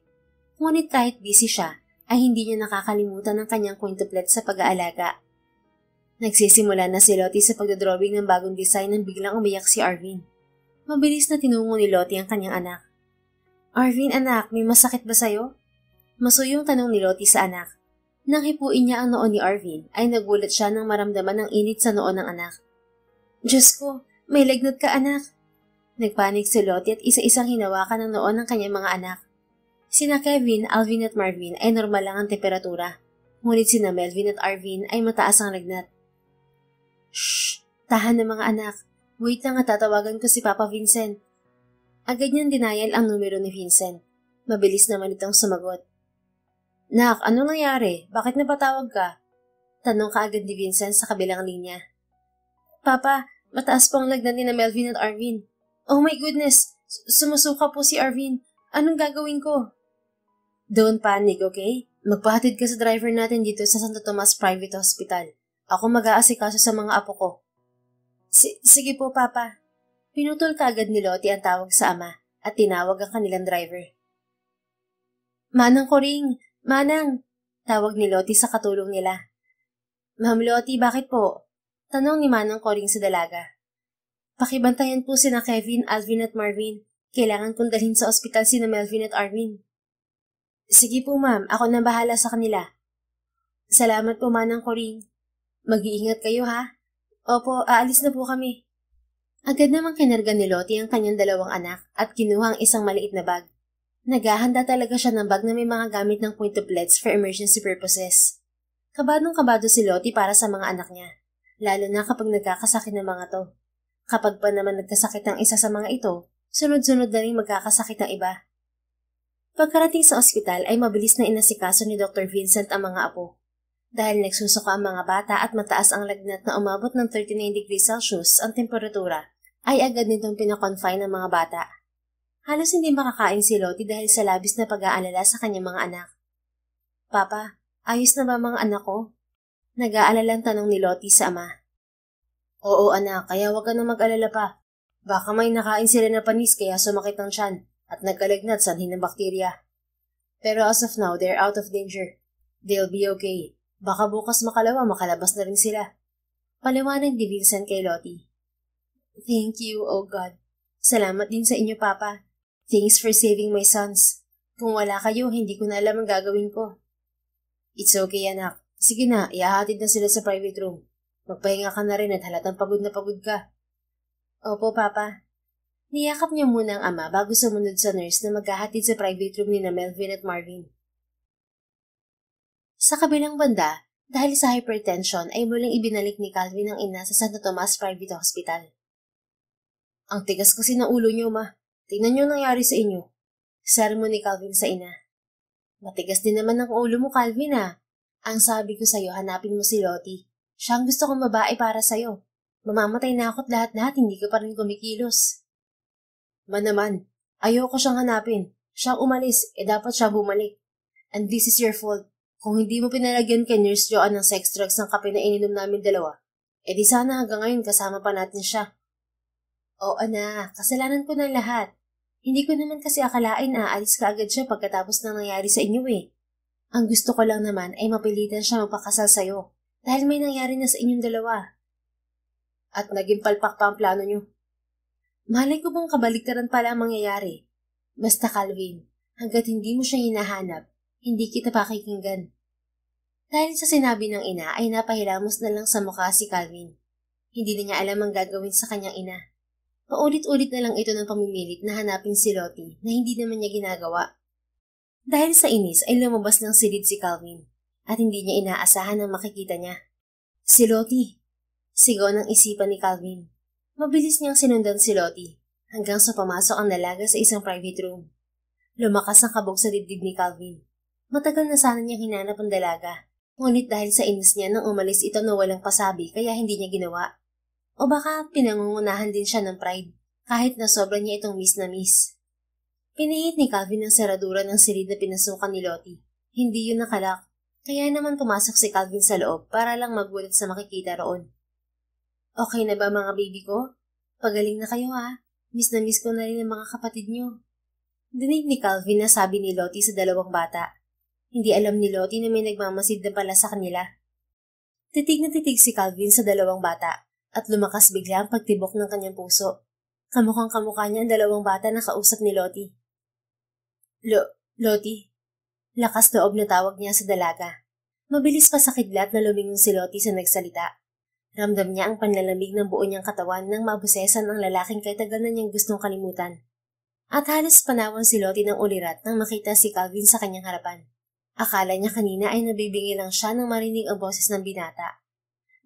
Ngunit kahit busy siya, ay hindi niya nakakalimutan ng kanyang quintuplet sa pag-aalaga. Nagsisimula na si Lottie sa pagdodrawing ng bagong design nang biglang umiyak si Arvin. Mabilis na tinungo ni Lottie ang kanyang anak. Arvin, anak, may masakit ba sa'yo? Masuyong tanong ni Lottie sa anak. Nang hipuin niya ang noon ni Arvin, ay nagulat siya nang maramdaman ng init sa noon ng anak. Diyos ko, may lagnat ka anak. Nagpanik si Lottie at isa-isang hinawakan ng noon ng kanyang mga anak. Sina Kevin, Alvin at Marvin ay normal lang ang temperatura, ngunit sina Melvin at Arvin ay mataas ang lagnat. Shh! Tahan na mga anak. Wait lang at tatawagan ko si Papa Vincent. Agad niyang dinayal ang numero ni Vincent. Mabilis naman itong sumagot. Nak, ano nangyari? Bakit napatawag ka? Tanong kaagad ni Vincent sa kabilang linya. Papa, mataas po ang lagnat ni na Melvin at Arvin. Oh my goodness! Sumusuka po si Arvin. Anong gagawin ko? Don't panic, okay? Magpahatid ka sa driver natin dito sa Santo Tomas Private Hospital. Ako mag-aasikaso sa mga apo ko. Sige po, Papa. Pinutol kaagad ni Lottie ang tawag sa ama at tinawag ang kanilang driver. Manang Koring! Manang! Tawag ni Lottie sa katulong nila. Ma'am Lottie, bakit po? Tanong ni Manang Koring sa dalaga. Pakibantayan po sina Kevin, Alvin at Marvin. Kailangan kong dalhin sa ospital sina Melvin at Arvin. Sige po ma'am, ako na bahala sa kanila. Salamat po Manang Koring. Mag-iingat kayo ha? Opo, aalis na po kami. Agad namang kinarga ni Lottie ang kanyang 2 anak at kinuha ang isang maliit na bag. Naghahanda talaga siya ng bag na may mga gamit ng quintuplets for emergency purposes. Kabadong-kabado si Lottie para sa mga anak niya, lalo na kapag nagkakasakit ng mga to. Kapag pa naman nagkasakit ang isa sa mga ito, sunod-sunod na rin magkakasakit ang iba. Pagkarating sa ospital ay mabilis na inasikaso ni Dr. Vincent ang mga apo. Dahil nagsusuka ang mga bata at mataas ang lagnat na umabot ng 39 degrees Celsius ang temperatura, ay agad nitong pinakonfine ang mga bata. Halos hindi makakain si Lottie dahil sa labis na pag-aalala sa kanyang mga anak. Papa, ayos na ba mga anak ko? Nag-aalalang tanong ni Lottie sa ama. Oo anak, kaya wag ka na mag-alala pa. Baka may nakain sila na panis kaya sumakit ang tiyan at nagkalagnat sanhin ng bakterya. Pero as of now, they're out of danger. They'll be okay. Baka bukas makalawa makalabas na rin sila. Paliwanag ni Vincent kay Lottie. Thank you, oh God. Salamat din sa inyo, Papa. Thanks for saving my sons. Kung wala kayo, hindi ko na alam ang gagawin ko. It's okay, anak. Sige na, ihahatid na sila sa private room. Magpahinga ka na rin at halatang pagod na pagod ka. Opo, Papa. Niyakap niya muna ang ama bago sumunod sa nurse na maghahatid sa private room ni na Melvin at Marvin. Sa kabilang banda, dahil sa hypertension ay muling ibinalik ni Calvin ang ina sa Santo Tomas Private Hospital. Ang tigas kasi ng ulo niyo, ma. Tingnan niyo ang nangyari sa inyo. Sermon ni Calvin sa ina. Matigas din naman ang ulo mo, Calvin, ah. Ang sabi ko sa'yo, hanapin mo si Lottie. Siya ang gusto kong babae para sa'yo. Mamamatay na ako't lahat-lahat, hindi ka pa rin kumikilos. Naman, ayoko siyang hanapin. Siya umalis, dapat siya bumalik. And this is your fault. Kung hindi mo pinalagyan kay Nurse Joanne ng sex drugs ng kape na ininom namin dalawa, di sana hanggang ngayon kasama pa natin siya. Oo anak, kasalanan ko ng lahat. Hindi ko naman kasi akalain aalis ka agad siya pagkatapos ng nangyari sa inyo eh. Ang gusto ko lang naman ay mapilitan siya magpakasal sa'yo dahil may nangyari na sa inyong dalawa. At naging palpak pa ang plano niyo. Malay ko bang kabaliktaran pala ang mangyayari. Basta Calvin, hanggat hindi mo siya hinahanap, hindi kita pakikinggan. Dahil sa sinabi ng ina ay napahilamos na lang sa mukha si Calvin. Hindi na niya alam ang gagawin sa kanyang ina. Paulit-ulit na lang ito ng pamimilit na hanapin si Lottie na hindi naman niya ginagawa. Dahil sa inis ay lumabas ng silid si Calvin at hindi niya inaasahan ang makikita niya. Si Lottie! Sigaw ng isipan ni Calvin. Mabilis niyang sinundan si Lottie hanggang sa pumasok ang dalaga sa isang private room. Lumakas ang kabog sa dibdib ni Calvin. Matagal na sana niyang hinanap ang dalaga, ngunit dahil sa inis niya nang umalis ito na walang pasabi kaya hindi niya ginawa. O baka pinangungunahan din siya ng pride, kahit na sobra niya itong miss na miss. Pinihit ni Calvin ang seradura ng silid na pinasukan ni Lottie. Hindi yun nakalak. Kaya naman pumasok si Calvin sa loob para lang magulat sa makikita roon. Okay na ba mga baby ko? Pagaling na kayo ha. Miss na miss ko na rin ang mga kapatid nyo. Dinig ni Calvin na sabi ni Lottie sa dalawang bata. Hindi alam ni Lottie na may nagmamasid na pala sa kanila. Titig na titig si Calvin sa dalawang bata at lumakas bigla ang pagtibok ng kanyang puso. Kamukhang kamukha niya ang dalawang bata na kausap ni Lottie. Lottie? Lakas loob na tawag niya sa dalaga. Mabilis pa sa kidlat na lumingon si Lottie sa nagsalita. Ramdam niya ang panlalamig ng buo niyang katawan nang mabusesan ang lalaking kay tagal na niyang gustong kalimutan. At halos panawan si Lottie ng ulirat nang makita si Calvin sa kanyang harapan. Akala niya kanina ay nabibingi lang siya nang marinig ang boses ng binata.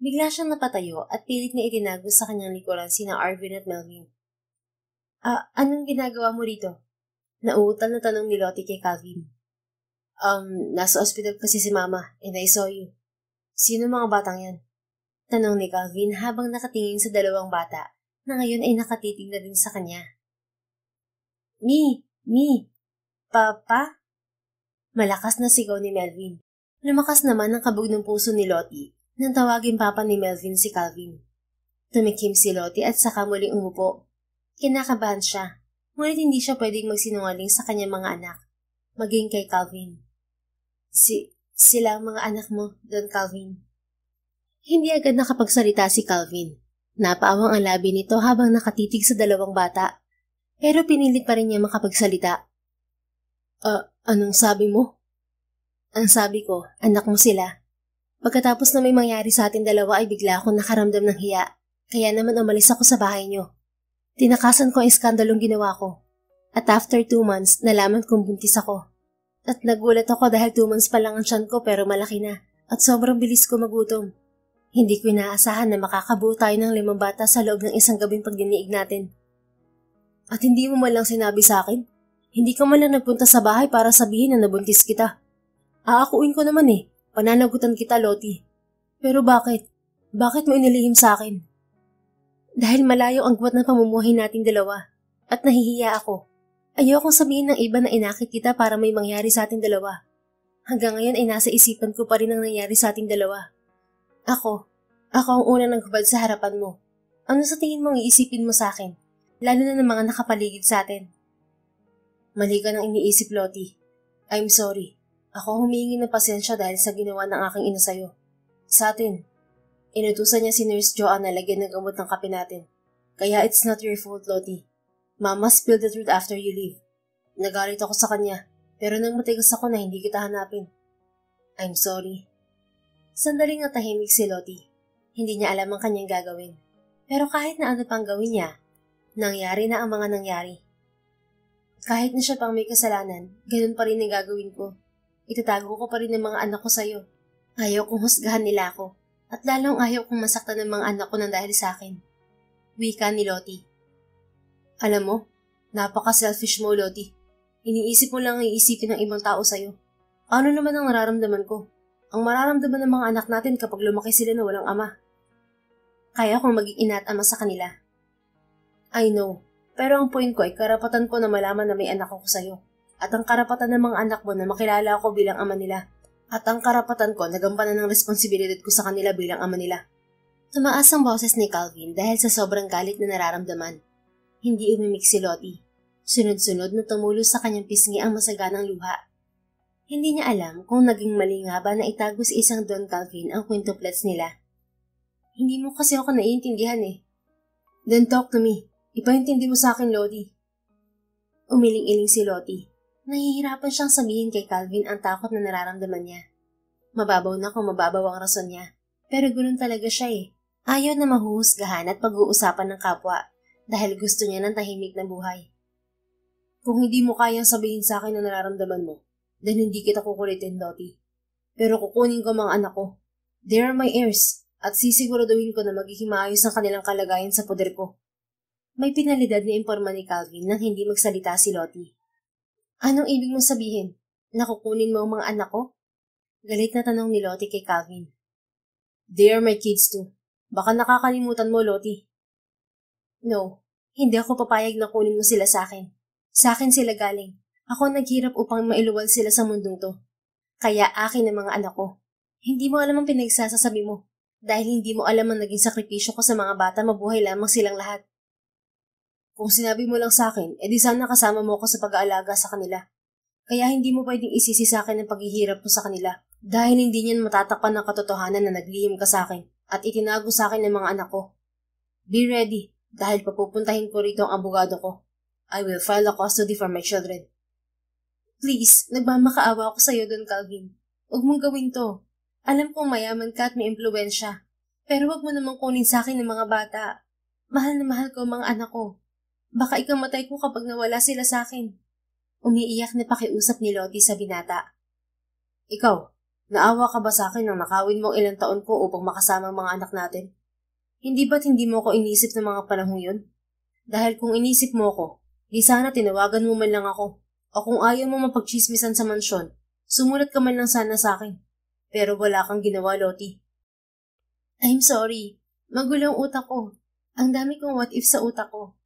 Bigla siyang napatayo at pilit na itinago sa kanyang likuran sina Arvin at Melvin. Anong ginagawa mo rito? Nauutal na tanong ni Lottie kay Calvin. Nasa ospital kasi si Mama and I saw you. Sino mga batang yan? Tanong ni Calvin habang nakatingin sa dalawang bata na ngayon ay nakatitig na din sa kanya. Me, Papa? Malakas na sigaw ni Melvin. Lumakas naman ang kabog ng puso ni Lottie nang tawagin papa ni Melvin si Calvin. Tumikim si Lottie at saka muling umupo. Kinakabahan siya, ngunit hindi siya pwedeng magsinungaling sa kanyang mga anak, maging kay Calvin. Sila ang mga anak mo, Don Calvin. Hindi agad nakapagsalita si Calvin. Napaawang ang labi nito habang nakatitig sa dalawang bata, pero pinilit pa rin niya makapagsalita. Anong sabi mo? Ang sabi ko, anak mo sila. Pagkatapos na may mangyari sa ating dalawa ay bigla akong nakaramdam ng hiya, kaya naman umalis ako sa bahay niyo. Tinakasan ko ang iskandalong ginawa ko. At after 2 months, nalaman kong buntis ako. At nagulat ako dahil 2 months pa lang ang tiyan ko pero malaki na at sobrang bilis ko magutom. Hindi ko inaasahan na makakabuo tayo ng 5 bata sa loob ng isang gabing pagdiniig natin. At hindi mo man lang sinabi sa akin? Hindi ka man lang nagpunta sa bahay para sabihin na nabuntis kita. Aakuin ko naman pananagutan kita, Lottie. Pero bakit? Bakit mo inilihim sa akin? Dahil malayo ang guwat ng pamumuhay nating dalawa at nahihiya ako. Ayokong sabihin ng iba na inakit kita para may mangyari sa ating dalawa. Hanggang ngayon ay nasa isipan ko pa rin ang nangyari sa ating dalawa. Ako ang unang naghubad sa harapan mo. Ano sa tingin mong iisipin mo sa akin? Lalo na ng mga nakapaligid sa atin. Mali ka nang iniisip, Lottie. I'm sorry. Ako humihingi ng pasensya dahil sa ginawa ng aking ina sa'yo. Sa atin, inutusan niya si Nurse Joanne na lagyan ng gamot ng kape natin. Kaya it's not your fault, Lottie. Mama spilled the truth after you leave. Nagalit ako sa kanya, pero nang matigas ako na hindi kita hanapin. I'm sorry. Sandaling natahimik si Lottie. Hindi niya alam ang kanyang gagawin. Pero kahit na ano pang gawin niya, nangyari na ang mga nangyari. Kahit na siya pang may kasalanan, ganun pa rin ang gagawin ko. Itatago ko pa rin ang mga anak ko sa'yo. Ayaw kong husgahan nila ako, at lalong ayaw kong masaktan ng mga anak ko nang dahil sa akin. Wika ni Lottie. Alam mo, napaka-selfish mo, Lottie. Iniisip mo lang ang iisipin ng ibang tao sa'yo. Ano naman ang nararamdaman ko? Ang mararamdaman ng mga anak natin kapag lumaki sila na walang ama. Kaya kong maging ina at ama sa kanila. I know. Pero ang point ko ay karapatan ko na malaman na may anak ako sa'yo. At ang karapatan ng mga anak mo na makilala ako bilang ama nila. At ang karapatan ko na gampanan ng responsibilidad ko sa kanila bilang ama nila. Tumaas ang boses ni Calvin dahil sa sobrang galit na nararamdaman. Hindi umimik si Lottie. Sunod-sunod na tumulo sa kanyang pisngi ang masaganang luha. Hindi niya alam kung naging mali nga ba na itago sa isang Don Calvin ang quintuplets nila. Hindi mo kasi ako naiintindihan Then talk to me. Ipaintindi mo sa akin, Lottie. Umiling-iling si Lottie. Nahihirapan siyang sabihin kay Calvin ang takot na nararamdaman niya. Mababaw na kung mababaw ang rason niya. Pero ganoon talaga siya Ayaw na mahuhusgahan at pag-uusapan ng kapwa dahil gusto niya ng tahimik na buhay. Kung hindi mo kayang sabihin sa akin ang nararamdaman mo, then hindi kita kukulitin, Lottie. Pero kukunin ko mga anak ko. They are my heirs at sisiguraduhin ko na magiging maayos ang kanilang kalagayan sa poder ko. May pinalidad na imporma ni Calvin nang hindi magsalita si Lottie. Anong ibig mong sabihin? Nakukunin mo ang mga anak ko? Galit na tanong ni Lottie kay Calvin. They are my kids too. Baka nakakalimutan mo, Lottie. No, hindi ako papayag na kunin mo sila sa akin. Sa akin sila galing. Ako ang naghirap upang mailuwal sila sa mundong to. Kaya akin ang mga anak ko. Hindi mo alam ang pinagsasasabi mo. Dahil hindi mo alam ang naging sakripisyo ko sa mga bata, mabuhay lamang silang lahat. Kung sinabi mo lang sa akin, edi sana kasama mo ako sa pag-aalaga sa kanila. Kaya hindi mo pwedeng isisi sa akin ang paghihirap mo sa kanila. Dahil hindi niyan matatakpan ng katotohanan na naglihim ka sa akin at itinago sa akin ng mga anak ko. Be ready, dahil papupuntahin ko rito ang abogado ko. I will file a custody for my children. Please, nagmamakaawa ako sa iyo doon, Calvin. Huwag mong gawin to. Alam kong mayaman ka at may impluwensya. Pero huwag mo namang kunin sa akin ng mga bata. Mahal na mahal ko ang mga anak ko. Baka ikamatay ko kapag nawala sila sa akin. Umiiyak na pakiusap ni Lottie sa binata. Ikaw, naawa ka ba sa akin nang nakawin mo ilang taon ko upang makasama ang mga anak natin? Hindi ba't hindi mo ko inisip ng mga panahong yun? Dahil kung inisip mo ko, di sana tinawagan mo man lang ako. O kung ayaw mo mapagchismisan sa mansyon, sumulat ka man lang sana sa akin. Pero wala kang ginawa, Lottie. I'm sorry. Magulo ang utak ko. Ang dami kong what if sa utak ko.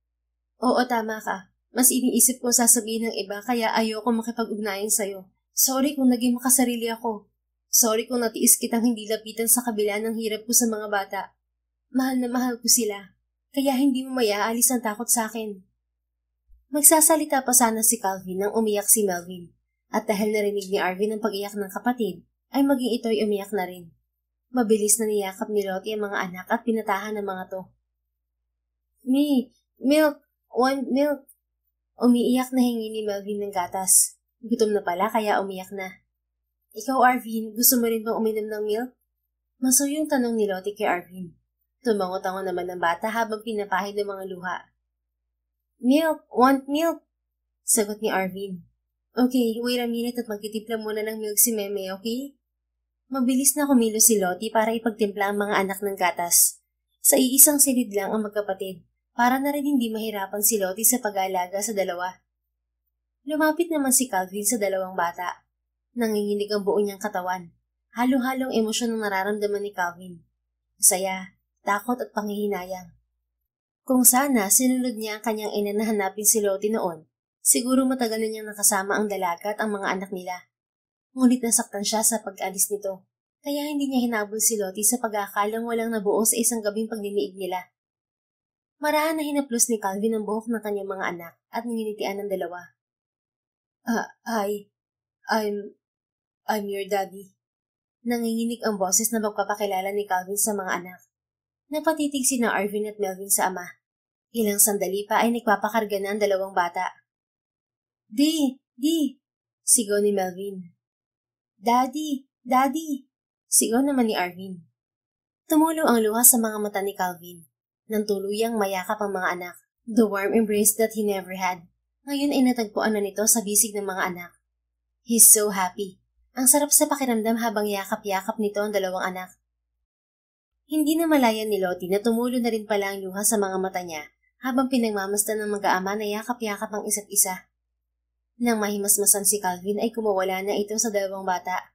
Oo, tama ka. Mas iniisip ko sasabihin ng iba kaya ayoko makipag-ugnayan sa'yo. Sorry kung naging makasarili ako. Sorry kung natiis kitang hindi lapitan sa kabila ng hirap ko sa mga bata. Mahal na mahal ko sila. Kaya hindi mo mayaalis ang takot sa akin. Magsasalita pa sana si Calvin nang umiyak si Melvin. At dahil narinig ni Arvin ang pag-iyak ng kapatid, ay maging ito'y umiyak na rin. Mabilis na niyakap ni Lottie ang mga anak at pinatahan ng mga to. Milk! Want milk! Umiiyak na hingi ni Melvin ng gatas. Gutom na pala kaya umiyak na. Ikaw, Arvin, gusto mo rin bang uminom ng milk? Masuyong tanong ni Lottie kay Arvin. Tumango-tango naman ng bata habang pinapahid ng mga luha. Milk! Want milk! Sagot ni Arvin. Okay, wait a minute at magtitimpla muna ng milk si Meme, okay? Mabilis na kumilos si Lottie para ipagtimpla ang mga anak ng gatas. Sa iisang silid lang ang magkapatid, para na rin hindi mahirapan si Lottie sa pag-aalaga sa dalawa. Lumapit naman si Calvin sa dalawang bata. Nanginginig ang buo niyang katawan. Halo-halong emosyon ang nararamdaman ni Calvin. Saya, takot at panghihinayang. Kung sana sinunod niya ang kanyang ina na hanapin si Lottie noon, siguro matagal na niyang nakasama ang dalaga at ang mga anak nila. Ngunit nasaktan siya sa pag-alis nito, kaya hindi niya hinabol si Lottie sa pag-aakalang walang nabuo sa isang gabing pagdiniig nila. Marahan na hinaplos ni Calvin ang buhok ng kanyang mga anak at nanginitian ng dalawa. I'm your daddy. Nanginginig ang boses na magpapakilala ni Calvin sa mga anak. Napatitig sina Arvin at Melvin sa ama. Ilang sandali pa ay nagpapakarga na ang dalawang bata. Di! Sigaw ni Melvin. Daddy! Sigaw naman ni Arvin. Tumulo ang luha sa mga mata ni Calvin. Nang tuluyang mayakap ang mga anak. The warm embrace that he never had. Ngayon ay natagpuan na nito sa bisig ng mga anak. He's so happy. Ang sarap sa pakiramdam habang yakap-yakap nito ang dalawang anak. Hindi na malayan ni Lottie na tumulo na rin pala ang luha sa mga mata niya habang pinagmamasdan ng mag-aama na yakap-yakap ang isa't isa. Nang mahimasmasan si Calvin ay kumawala na ito sa dalawang bata.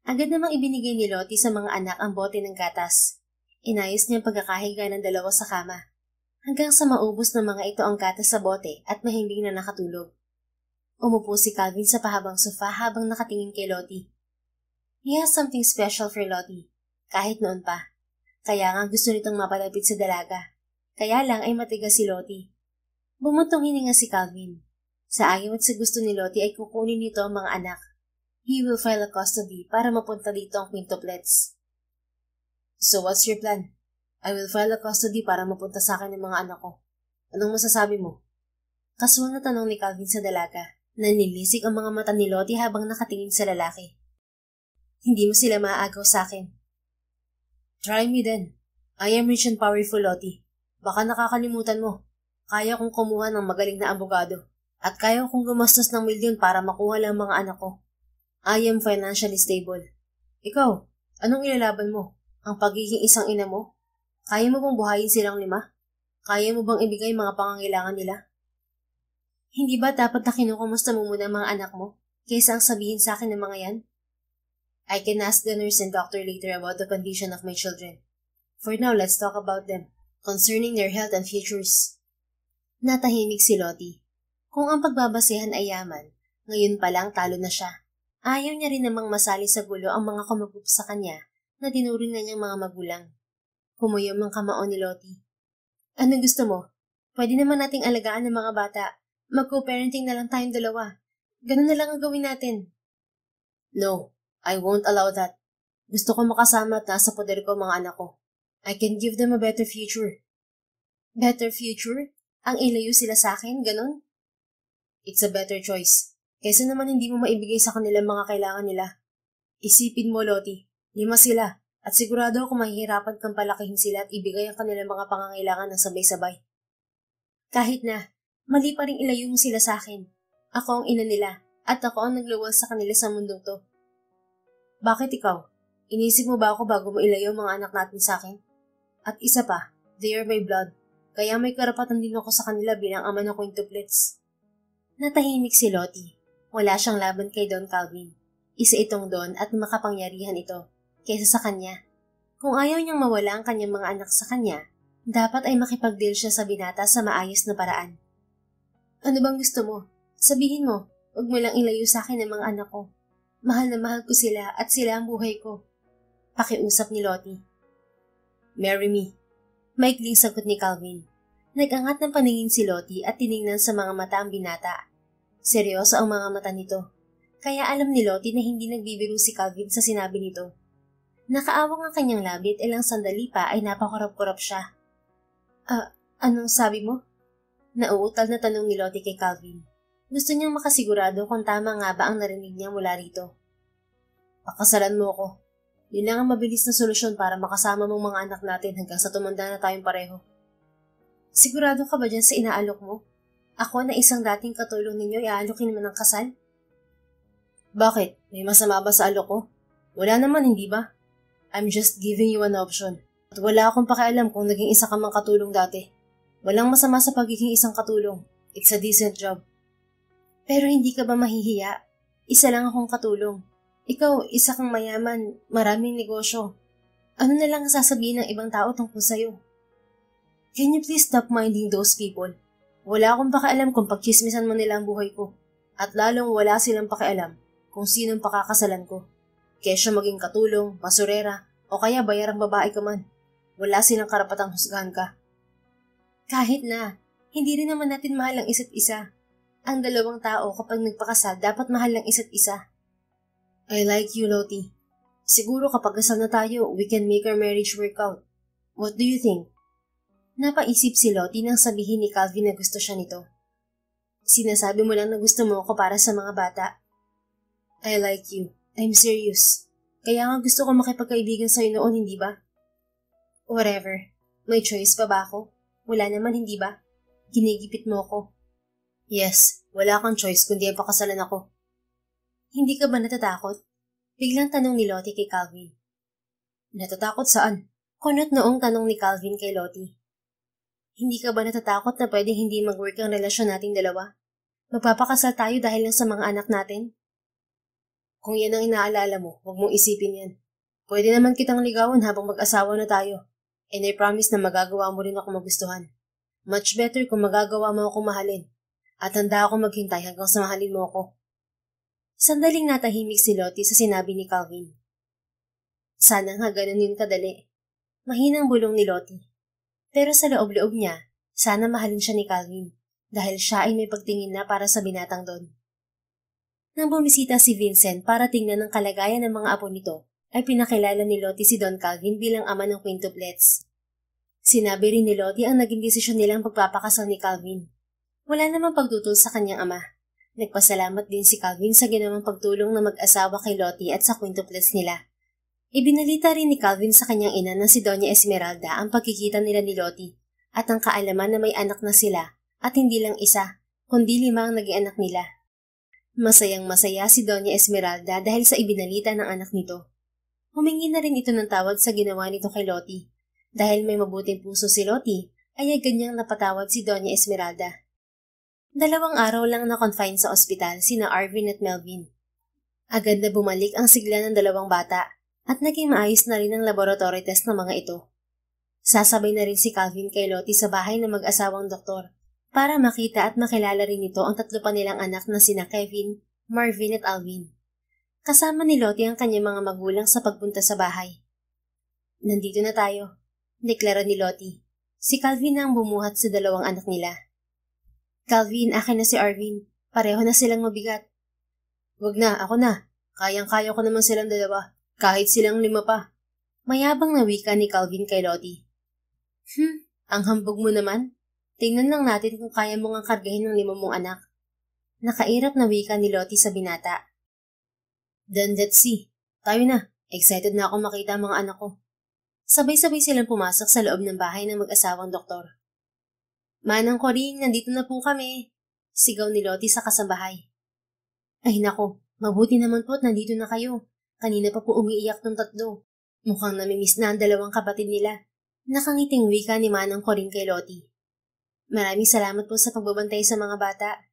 Agad namang ibinigay ni Lottie sa mga anak ang bote ng gatas. Inayos niya ang pagkakahiga ng dalawa sa kama. Hanggang sa maubos ng mga ito ang gatas sa bote at mahimbing na nakatulog. Umupo si Calvin sa pahabang sofa habang nakatingin kay Lottie. He has something special for Lottie, kahit noon pa. Kaya nga gusto nitong mapalapit sa dalaga. Kaya lang ay matigas si Lottie. Bumuntong hininga si Calvin. Sa ayaw at sa gusto ni Lottie ay kukunin nito ang mga anak. He will file a custody para mapunta dito ang quintuplets. So what's your plan? I will file a custody para mapunta sa akin ng mga anak ko. Anong masasabi mo? Kasuwang na tanong ni Calvin sa dalaga. Nanilisik ang mga mata ni Lottie habang nakatingin sa lalaki. Hindi mo sila maaagaw sa akin. Try me then. I am rich and powerful, Lottie. Baka nakakalimutan mo. Kaya kong kumuha ng magaling na abogado. At kaya kong gumastos ng milyon para makuha lang mga anak ko. I am financially stable. Ikaw, anong ilalaban mo? Ang pagiging isang ina mo? Kaya mo bang buhayin silang 5? Kaya mo bang ibigay mga pangangailangan nila? Hindi ba dapat na kinukumusta mo muna ang mga anak mo kaysa ang sabihin sa akin ng mga yan? I can ask the nurse and doctor later about the condition of my children. For now, let's talk about them, concerning their health and futures. Natahimik si Lottie. Kung ang pagbabasehan ay yaman, ngayon pa lang talo na siya. Ayaw niya rin namang masali sa gulo ang mga kumagub sa kanya na tinuring na niyang mga magulang. Humuyom ang kamao ni Lottie. Anong gusto mo? Pwede naman nating alagaan ng mga bata. Mag-co-parenting na lang tayong dalawa. Ganun na lang ang gawin natin. No, I won't allow that. Gusto ko makasama at nasa poder ko mga anak ko. I can give them a better future. Better future? Ang ilayo sila sa akin, ganun? It's a better choice. Kaysa naman hindi mo maibigay sa kanila mga kailangan nila. Isipin mo, Lottie. 5 sila. At sigurado ako mahihirapan kang palakihin sila at ibigay ang kanilang mga pangangailangan ng sabay-sabay. Kahit na, mali pa rin ilayo mo sila sa akin. Ako ang ina nila at ako ang nagluwal sa kanila sa mundong to. Bakit ikaw? Inisip mo ba ako bago mo ilayo mga anak natin sa akin? At isa pa, they are my blood. Kaya may karapatan din ako sa kanila bilang ama ng quintuplets. Natahimik si Lottie. Wala siyang laban kay Don Calvin. Isa itong Don at makapangyarihan ito kaysa sa kanya. Kung ayaw niyang mawala ang kanyang mga anak sa kanya, dapat ay makipag-deal siya sa binata sa maayos na paraan. Ano bang gusto mo? Sabihin mo, huwag mo lang ilayo sa akin ang mga anak ko. Mahal na mahal ko sila at sila ang buhay ko. Pakiusap ni Lottie. Marry me. Maikling sagot ni Calvin. Nag-angat ng paningin si Lottie at tiningnan sa mga mata ang binata. Seryoso ang mga mata nito. Kaya alam ni Lottie na hindi nagbibiro si Calvin sa sinabi nito. Nakaawang ang kanyang labi at ilang sandali pa ay napakurap-kurap siya. Anong sabi mo? Nauutal na tanong ni Lottie kay Calvin. Gusto niyang makasigurado kung tama nga ba ang narinig niya mula rito. Pakasalan mo ko. Yun lang ang mabilis na solusyon para makasama mong mga anak natin hanggang sa tumanda na tayong pareho. Sigurado ka ba dyan sa inaalok mo? Ako na isang dating katulong ninyo, iaalokin mo ng kasal? Bakit? May masama ba sa alok ko? Wala naman, hindi ba? I'm just giving you an option. At wala akong pakialam kung naging isa ka mang katulong dati. Walang masama sa pagiging isang katulong. It's a decent job. Pero hindi ka ba mahihiya? Isa lang akong katulong. Ikaw, isa kang mayaman, maraming negosyo. Ano na lang sasabihin ng ibang tao tungkol sa'yo? Can you please stop minding those people? Wala akong pakialam kung pagchismisan mo nila ang buhay ko. At lalong wala silang pakialam kung sinong pakakasalan ko. Kesyo maging katulong, basurera, o kaya bayarang babae ka man. Wala silang karapatang husgahan ka. Kahit na, hindi rin naman natin mahal ang isa't isa. Ang dalawang tao kapag nagpakasal dapat mahal ang isa't isa. I like you, Lottie. Siguro kapag kasal na tayo, we can make our marriage work out. What do you think? Napaisip si Lottie nang sabihin ni Calvin na gusto siya nito. Sinasabi mo lang na gusto mo ako para sa mga bata. I like you. I'm serious. Kaya nga gusto ko makipagkaibigan sa'yo noon, hindi ba? Whatever. May choice pa ba ako? Wala naman, hindi ba? Ginigipit mo ako. Yes, wala kang choice kundi ang pakasalan ako. Hindi ka ba natatakot? Biglang tanong ni Lottie kay Calvin. Natatakot saan? Kunot noong tanong ni Calvin kay Lottie. Hindi ka ba natatakot na pwedeng hindi mag-work ang relasyon nating dalawa? Magpapakasal tayo dahil lang sa mga anak natin? Kung yan ang inaalala mo, huwag mong isipin yan. Pwede naman kitang ligawan habang mag-asawa na tayo. And I promise na magagawa mo rin ako magustuhan. Much better kung magagawa mo akong mahalin. At handa ako maghintay hanggang sa mahalin mo ako. Sandaling natahimik si Lottie sa sinabi ni Calvin. Sana nga ganun yun kadali. Mahinang bulong ni Lottie. Pero sa loob-loob niya, sana mahalin siya ni Calvin dahil siya ay may pagtingin na para sa binatang doon. Nang bumisita si Vincent para tingnan ang kalagayan ng mga apo nito, ay pinakilala ni Lottie si Don Calvin bilang ama ng quintuplets. Sinabi rin ni Lottie ang naging desisyon nilang pagpapakasal ni Calvin. Wala namang pagtutol sa kanyang ama. Nagpasalamat din si Calvin sa ginawang pagtulong na mag-asawa kay Lottie at sa quintuplets nila. Ibinalita rin ni Calvin sa kanyang ina na si Doña Esmeralda ang pagkikita nila ni Lottie at ang kaalaman na may anak na sila at hindi lang isa, kundi 5 ang naging anak nila. Masayang-masaya si Doña Esmeralda dahil sa ibinalita ng anak nito. Humingi na rin ito ng tawad sa ginawa nito kay Lottie. Dahil may mabuting puso si Lottie, ay ganyang napatawad si Doña Esmeralda. 2 araw lang na-confine sa ospital sina Arvin at Melvin. Agad na bumalik ang sigla ng 2 bata at naging maayos na rin ang laboratory test ng mga ito. Sasabay na rin si Calvin kay Lottie sa bahay ng mag-asawang doktor para makita at makilala rin ito ang 3 pa nilang anak na sina Kevin, Marvin at Alvin. Kasama ni Lottie ang kanyang mga magulang sa pagpunta sa bahay. Nandito na tayo, deklara ni Lottie. Si Calvin na ang bumuhat sa dalawang anak nila. Calvin, akin na si Arvin. Pareho na silang mabigat. Wag na, ako na. Kayang-kaya ko naman silang dalawa, kahit silang 5 pa. Mayabang na wika ni Calvin kay Lottie. Ang hambog mo naman. Tingnan lang natin kung kaya mo ngang kargahin ng 5 mong anak. Nakairap na wika ni Lottie sa binata. Then let's see. Tayo na. Excited na ako makita ang mga anak ko. Sabay-sabay silang pumasok sa loob ng bahay ng mag-asawang doktor. Manang Coring, nandito na po kami. Sigaw ni Lottie sa kasambahay. Ay nako, mabuti naman po at nandito na kayo. Kanina pa po umiiyak tong 3. Mukhang namimiss na ang 2 kapatid nila. Nakangiting wika ni Manang Coring kay Lottie. Maraming salamat po sa pagbabantay sa mga bata.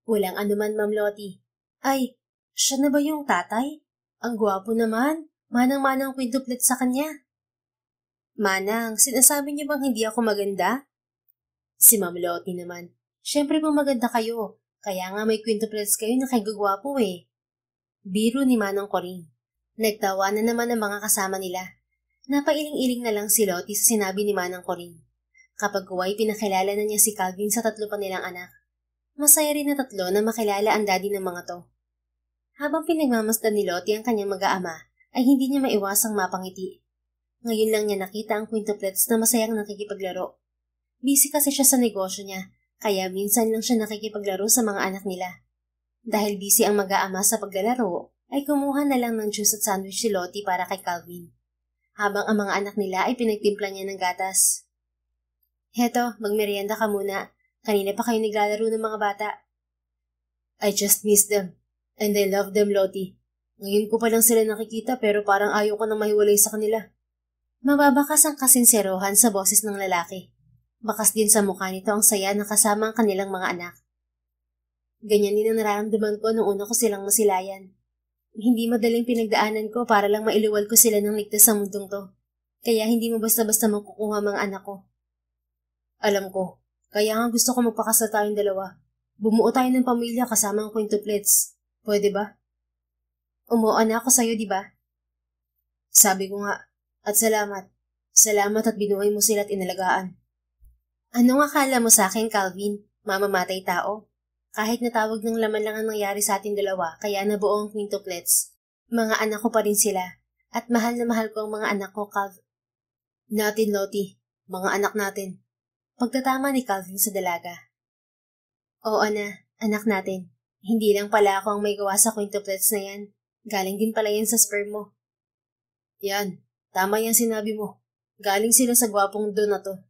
Walang anuman, Ma'am Lottie. Ay, siya na ba yung tatay? Ang gwapo naman. Manang-manang quintuplet sa kanya. Manang, sinasabi niyo bang hindi ako maganda? Si Ma'am Lottie naman. Siyempre po maganda kayo. Kaya nga may quintuplets kayo na kay gagwapo eh. Biro ni Manang Coring. Nagtawa na naman ang mga kasama nila. Napailing-iling na lang si Lottie sa sinabi ni Manang Coring. Kapag huway pinakilala na niya si Calvin sa 3 pa nilang anak. Masaya rin na 3 na makilala ang daddy ng mga to. Habang pinagmamasdan ni Lottie ang kanyang mag-aama, ay hindi niya maiwasang mapangiti. Ngayon lang niya nakita ang quintuplets na masayang nakikipaglaro. Busy kasi siya sa negosyo niya, kaya minsan lang siya nakikipaglaro sa mga anak nila. Dahil busy ang mag-aama sa paglalaro, ay kumuha na lang ng juice at sandwich si Lottie para kay Calvin. Habang ang mga anak nila ay pinagtimpla niya ng gatas. Heto, magmerienda ka muna. Kanina pa kayo naglalaro ng mga bata. I just miss them. And I love them, Lottie. Ngayon ko pa lang sila nakikita pero parang ayaw ko nang mahiwalay sa kanila. Mababakas ang kasinserohan sa boses ng lalaki. Bakas din sa mukha nito ang saya na kasama ang kanilang mga anak. Ganyan din ang nararamdaman ko nung una ko silang masilayan. Hindi madaling pinagdaanan ko para lang mailuwal ko sila ng ligtas sa mundong to. Kaya hindi mo basta-basta makukuha mga anak ko. Alam ko, kaya nga gusto ko magpakasal tayong 2. Bumuo tayo ng pamilya kasama ang quintuplets. Pwede ba? Umuo na ako sa'yo, di ba? Sabi ko nga. At salamat. Salamat at binuhay mo sila at inalagaan. Anong akala mo sa akin, Calvin? Mamamatay tao? Kahit natawag ng laman lang ang nangyari sa ating 2, kaya nabuo ang quintuplets. Mga anak ko pa rin sila. At mahal na mahal ko ang mga anak ko, Calvin. Natin, Lottie. Mga anak natin. Pagtatama ni Calvin sa dalaga. Oo na, anak natin. Hindi lang pala ako ang may gawa sa quintuplets na yan. Galing din pala yan sa sperm mo. Yan. Tama yung sinabi mo. Galing sila sa gwapong doon na to.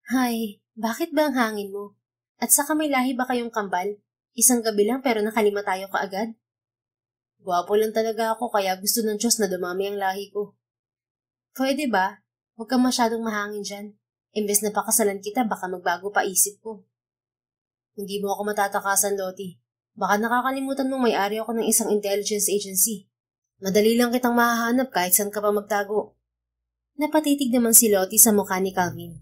Hay, bakit ba ang hangin mo? At saka may lahi ba kayong kambal? Isang gabi lang pero nakalima tayo kaagad? Gwapo lang talaga ako kaya gusto ng Diyos na dumami ang lahi ko. Pwede ba? Huwag kang masyadong mahangin dyan. Imbes na pakasalan kita, baka magbago pa isip ko. Hindi mo ako matatakasan, Lottie. Baka nakakalimutan mong may-ari ako ng isang intelligence agency. Madali lang kitang mahahanap kahit saan ka pa magtago. Napatitig naman si Lottie sa mukha ni Calvin.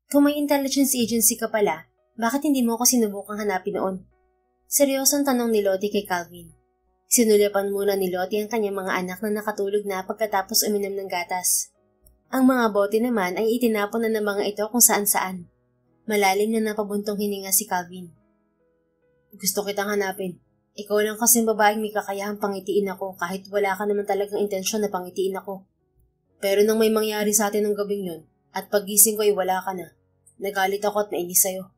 Kung may intelligence agency ka pala, bakit hindi mo ako sinubukang hanapin noon? Seryosong tanong ni Lottie kay Calvin. Sinulipan muna ni Lottie ang kanyang mga anak na nakatulog na pagkatapos uminom ng gatas. Ang mga bote naman ay itinapon na ng mga ito kung saan-saan. Malalim na napabuntong hininga si Calvin. Gusto kitang hanapin. Ikaw lang kasing babaeng may kakayahang pangitiin ako kahit wala ka naman talagang intensyon na pangitiin ako. Pero nang may mangyari sa atin ng gabing yun, at paggising ko ay wala ka na, nagalit ako at nainis sa'yo.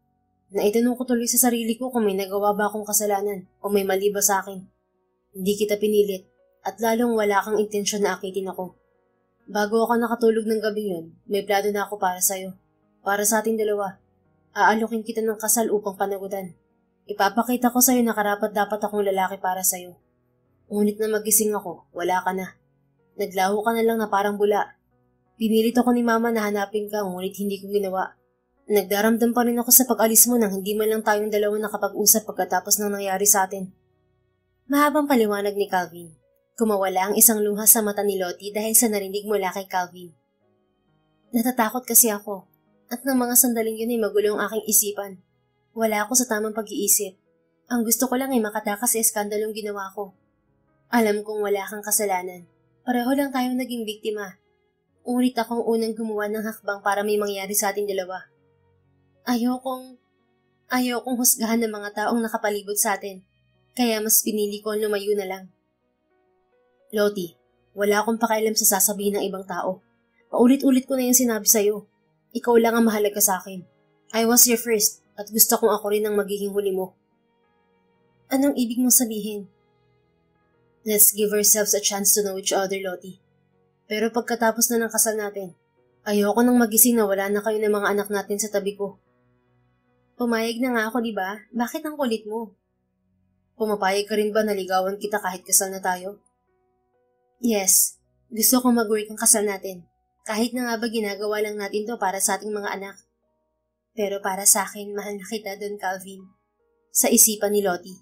Naitanong ko tuloy sa sarili ko kung may nagawa ba akong kasalanan o may mali ba sa akin. Hindi kita pinilit at lalong wala kang intensyon na akitin ako. Bago ako nakatulog ng gabing yun, may plano na ako para sa'yo. Para sa ating 2. Aalukin kita ng kasal upang panagutan. Ipapakita ko sa'yo na karapat-dapat akong lalaki para sa'yo. Ngunit na magising ako, wala ka na. Naglaho ka na lang na parang bula. Pinilit ako ni Mama na hanapin ka, ngunit hindi ko ginawa. Nagdaramdam pa rin ako sa pag-alis mo nang hindi man lang tayong 2 nakapag-usap pagkatapos ng nangyari sa atin. Mahabang paliwanag ni Calvin. Kumawala ang isang luha sa mata ni Lottie dahil sa narinig mula kay Calvin. Natatakot kasi ako, at ng mga sandaling yun ay magulo ang aking isipan. Wala ako sa tamang pag-iisip. Ang gusto ko lang ay makatakas sa eskandalong ginawa ko. Alam kong wala kang kasalanan. Pareho lang tayong naging biktima. Ngunit akong unang gumawa ng hakbang para may mangyari sa ating dalawa. Ayokong husgahan ng mga taong nakapalibot sa atin. Kaya mas pinili ko ang lumayo na lang. Lottie, wala akong pakialam sa sasabihin ng ibang tao. Paulit-ulit ko na yung sinabi sa'yo. Ikaw lang ang mahalaga sa akin. I was your first at gusto kong ako rin ang magiging huli mo. Anong ibig mong sabihin? Let's give ourselves a chance to know each other, Lottie. Pero pagkatapos na ng kasal natin, ayoko nang magising na wala na kayo ng mga anak natin sa tabi ko. Pumayag na nga ako, di ba? Bakit ang kulit mo? Pumapayag ka rin ba na ligawan kita kahit kasal na tayo? Yes, gusto kong mag-work ang kasal natin. Kahit na nga ba ginagawa lang natin to para sa ating mga anak. Pero para sa akin, mahal na kita, Don Calvin. Sa isipan ni Lottie.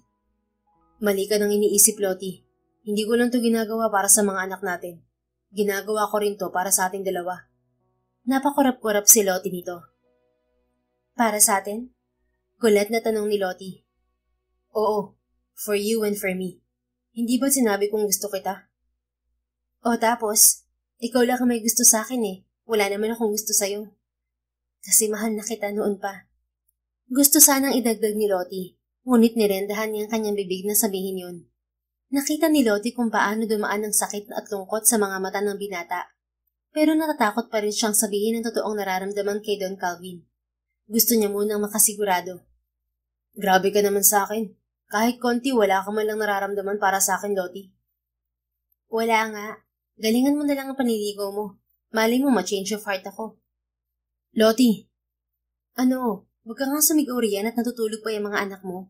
Mali ka nang iniisip, Lottie. Hindi ko lang to ginagawa para sa mga anak natin. Ginagawa ko rin to para sa ating dalawa. Napakurap-kurap si Lottie nito. Para sa atin? Gulat na tanong ni Lottie. Oo, for you and for me. Hindi ba sinabi kong gusto kita? O tapos, ikaw lang ang may gusto sa akin eh. Wala naman akong gusto sa'yo. Kasi mahal na kita noon pa. Gusto sanang idagdag ni Lottie, ngunit nirendahan niyang kanyang bibig na sabihin yun. Nakita ni Lottie kung paano dumaan ang sakit at lungkot sa mga mata ng binata. Pero natatakot pa rin siyang sabihin ang totoong nararamdaman kay Don Calvin. Gusto niya munang makasigurado. Grabe ka naman sa akin. Kahit konti wala ka man lang nararamdaman para sa akin, Lottie. Wala nga. Galingan mo na lang ang paniligaw mo. Malay mo ma-change of heart ako. Lottie! Ano? Huwag ka nga sumigaw riyan at natutulog pa yung mga anak mo.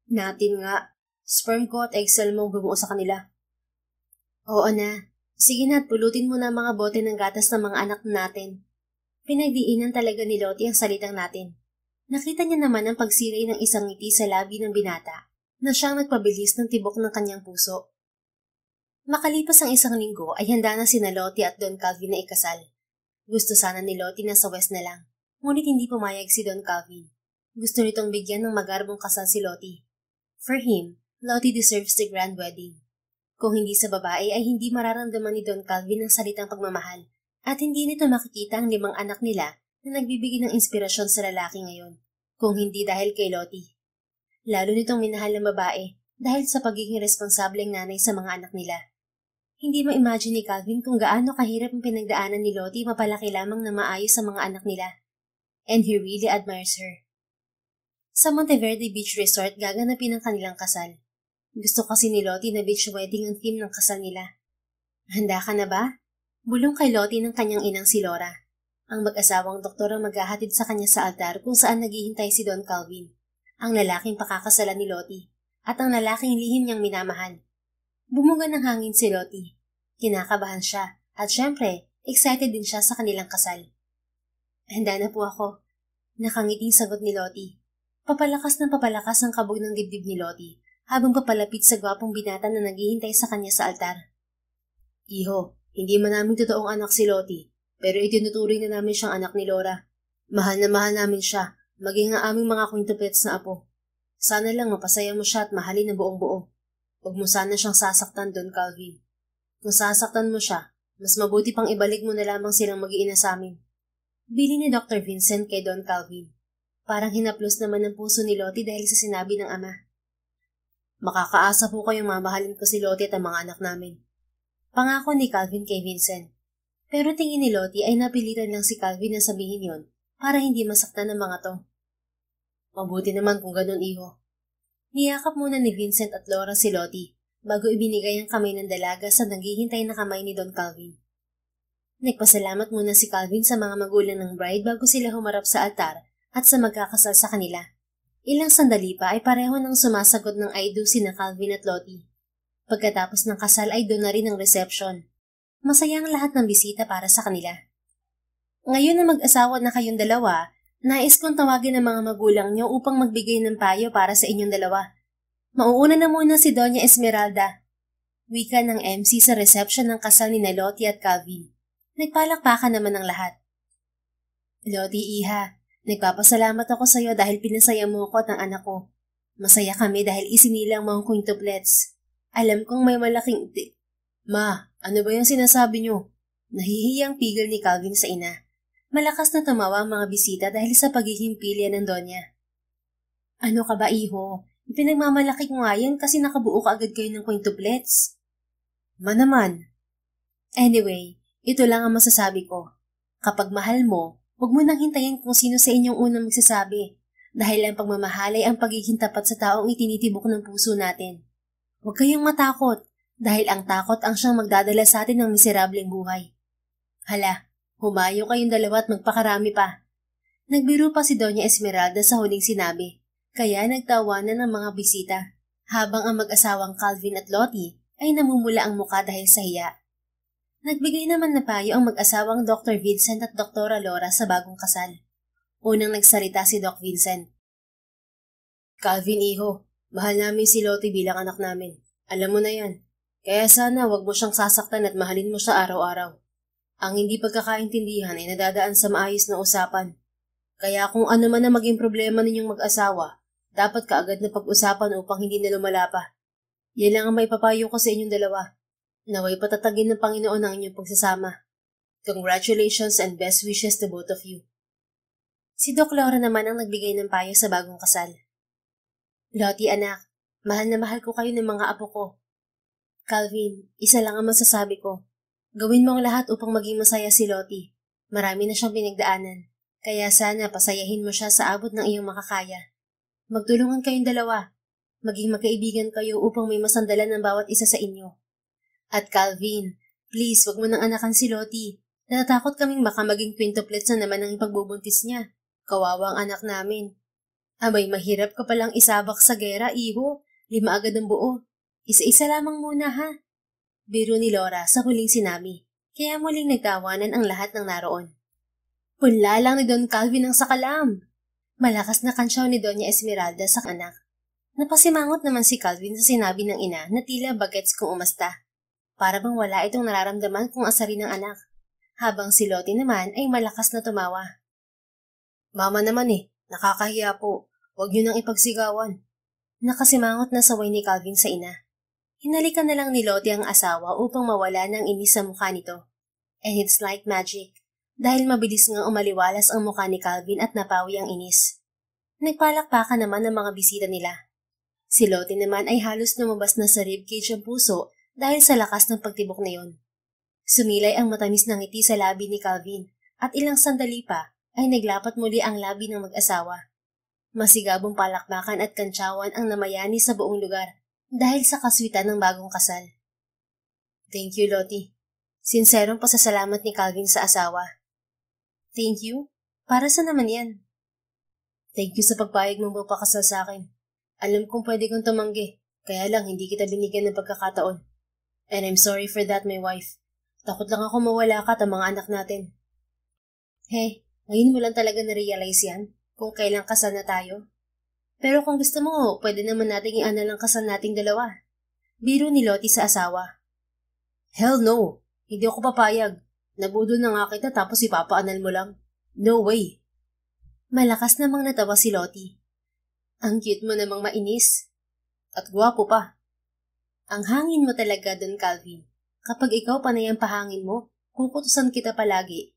Natin nga. Sperm ko at egg cell mo bumuo sa kanila. Oo na. Sige na at pulutin mo na ang mga bote ng gatas ng mga anak natin. Pinagdiinan talaga ni Lottie ang salitang natin. Nakita niya naman ang pagsiray ng isang ngiti sa labi ng binata na siyang nagpabilis ng tibok ng kanyang puso. Makalipas ang isang linggo ay handa na sina Lottie at Don Calvin na ikasal. Gusto sana ni Lottie na sa West na lang, ngunit hindi pumayag si Don Calvin. Gusto nitong bigyan ng magarbong kasal si Lottie. For him, Lottie deserves the grand wedding. Kung hindi sa babae ay hindi mararamdaman ni Don Calvin ang salitang pagmamahal at hindi nito makikita ang 5 anak nila na nagbibigay ng inspirasyon sa lalaki ngayon, kung hindi dahil kay Lottie. Lalo nitong minahal ng babae dahil sa pagiging responsableng nanay sa mga anak nila. Hindi ma-imagine ni Calvin kung gaano kahirap ang pinagdaanan ni Lottie mapalaki lamang na maayos sa mga anak nila. And he really admires her. Sa Monteverde Beach Resort gaganapin ang kanilang kasal. Gusto kasi ni Lottie na beach wedding ang theme ng kasal nila. Handa ka na ba? Bulong kay Lottie ng kanyang inang si Laura. Ang mag-asawang doktor ang maghahatid sa kanya sa altar kung saan naghihintay si Don Calvin, ang lalaking pakakasalan ni Lottie, at ang lalaking lihim niyang minamahal. Bumuga ng hangin si Lottie. Kinakabahan siya at syempre, excited din siya sa kanilang kasal. Handa na po ako. Nakangiting sagot ni Lottie. Papalakas ng papalakas ang kabog ng dibdib ni Lottie habang papalapit sa gwapong binata na naghihintay sa kanya sa altar. Iho, hindi man namin totoong anak si Lottie, pero itinuturing na namin siyang anak ni Laura. Mahal na mahal namin siya, maging ang aming mga quintuplets na apo. Sana lang mapasaya mo siya at mahalin na buong buo. Huwag mo sana siyang sasaktan, Don Calvin. Kung sasaktan mo siya, mas mabuti pang ibalik mo na lamang silang mag-iina sa amin. Bili ni Dr. Vincent kay Don Calvin. Parang hinaplos naman ang puso ni Lottie dahil sa sinabi ng ama. Makakaasa po kayong mamahalin ko si Lottie at ang mga anak namin. Pangako ni Calvin kay Vincent. Pero tingin ni Lottie ay napilitan lang si Calvin na sabihin yon para hindi masaktan ng mga to. Mabuti naman kung ganun, iho. Niyakap muna ni Vincent at Laura si Lottie bago ibinigay ang kamay ng dalaga sa naghihintay na kamay ni Don Calvin. Nagpasalamat muna si Calvin sa mga magulang ng bride bago sila humarap sa altar at sa magkakasal sa kanila. Ilang sandali pa ay pareho nang sumasagot ng I do sina Calvin at Lottie. Pagkatapos ng kasal ay doon na rin ang reception. Masaya ang lahat ng bisita para sa kanila. Ngayon na mag-asawa na kayong dalawa, nais kong tawagin ang mga magulang niyo upang magbigay ng payo para sa inyong dalawa. Mauuna na muna si Doña Esmeralda. Wika ng MC sa reception ng kasal ni Lottie at Calvin. Nagpalakpakan naman ang lahat. Lottie, iha, nagpapasalamat ako sa iyo dahil pinasaya mo ako at ang anak ko. Masaya kami dahil isinilang mo ang quintuplets. Alam kong may malaking Ma, ano ba yung sinasabi niyo? Nahihiyang pigil ni Calvin sa ina. Malakas na tumawa ang mga bisita dahil sa pagiging pilya ng Donya. Ano ka ba, iho? Ipinagmamalaki ko nga yan kasi nakabuo ka agad kayo ng quintuplets. Naman. Anyway, ito lang ang masasabi ko. Kapag mahal mo, huwag mo nang hintayin kung sino sa inyong unang magsasabi. Dahil ang pagmamahal ay ang pagiging tapat sa taong itinitibok ng puso natin. Huwag kayong matakot, dahil ang takot ang siyang magdadala sa atin ng miserableng buhay. Hala, humayo kayong dalawa at magpakarami pa. Nagbiro pa si Doña Esmeralda sa huling sinabi, kaya nagtawanan ng mga bisita, habang ang mag-asawang Calvin at Lottie ay namumula ang muka dahil sa hiya. Nagbigay naman na payo ang mag-asawang Dr. Vincent at Dr. Laura sa bagong kasal. Unang nagsalita si Doc Vincent. Calvin, iho, mahal namin si Lottie bilang anak namin. Alam mo na yan. Kaya sana wag mo siyang sasaktan at mahalin mo siya araw-araw. Ang hindi pagkakaintindihan ay nadadaan sa maayos na usapan. Kaya kung ano man na maging problema ninyong mag-asawa, dapat kaagad na pag-usapan upang hindi na lumala pa. Yan lang ang may papayo ko sa inyong dalawa. Naway patatagin ng Panginoon ang inyong pagsasama. Congratulations and best wishes to both of you. Si Doc Laura naman ang nagbigay ng payo sa bagong kasal. Lottie anak, mahal na mahal ko kayo ng mga apo ko. Calvin, isa lang ang masasabi ko. Gawin mo ang lahat upang maging masaya si Lottie. Marami na siyang pinagdaanan. Kaya sana pasayahin mo siya sa abot ng iyong makakaya. Magtulungan kayong dalawa. Maging magkaibigan kayo upang may masandalan ng bawat isa sa inyo. At Calvin, please wag mo nang anakan si Lottie. Natatakot kaming baka maging quintuplets na naman ang ipagbubuntis niya. Kawawang anak namin. Abay, mahirap ka palang isabak sa gera, iho. 5 agad ang buo. Isa-isa lamang muna, ha? Biro ni Laura sa huling sinabi. Kaya muling nagtawanan ang lahat ng naroon. Punla lang ni Don Calvin ang sakalam. Malakas na kansyaw ni Doña Esmeralda sa anak. Napasimangot naman si Calvin sa sinabi ng ina na tila bagets kung umasta. Para bang wala itong nararamdaman kung asari ng anak. Habang si Lottie naman ay malakas na tumawa. Mama naman nakakahiya po. Huwag niyo nang ipagsigawan. Nakasimangot na saway ni Calvin sa ina. Hinalikan na lang ni Lottie ang asawa upang mawala ng inis sa mukha nito. And it's like magic. Dahil mabilis nga umaliwalas ang mukha ni Calvin at napawi ang inis. Nagpalakpakan naman ang mga bisita nila. Si Lottie naman ay halos lumabas na sa ribcage ang puso dahil sa lakas ng pagtibok na yon. Sumilay ang matamis na ngiti sa labi ni Calvin at ilang sandali pa ay naglapat muli ang labi ng mag-asawa. Masigabong palakpakan at kantsawan ang namayani sa buong lugar dahil sa kaswitan ng bagong kasal. Thank you, Lottie. Sinserong pasasalamat ni Calvin sa asawa. Thank you? Para sa naman yan? Thank you sa pagpayag mong magpakasal sa akin. Alam kong pwede kong tumanggi, kaya lang hindi kita binigyan ng pagkakataon. And I'm sorry for that, my wife. Takot lang ako mawala ka at ang mga anak natin. Ngayon mo lang talaga na-realize yan kung kailang kasal na tayo. Pero kung gusto mo, pwede naman nating iana lang kasal nating dalawa. Biro ni Lottie sa asawa. Hell no! Hindi ako papayag. Nabudol na nga kita tapos ipapaanal mo lang. No way! Malakas namang natawa si Lottie. Ang cute mo namang mainis. At gwapo pa. Ang hangin mo talaga, Don Calvin. Kapag ikaw panay ang pahangin mo, kukutusan kita palagi.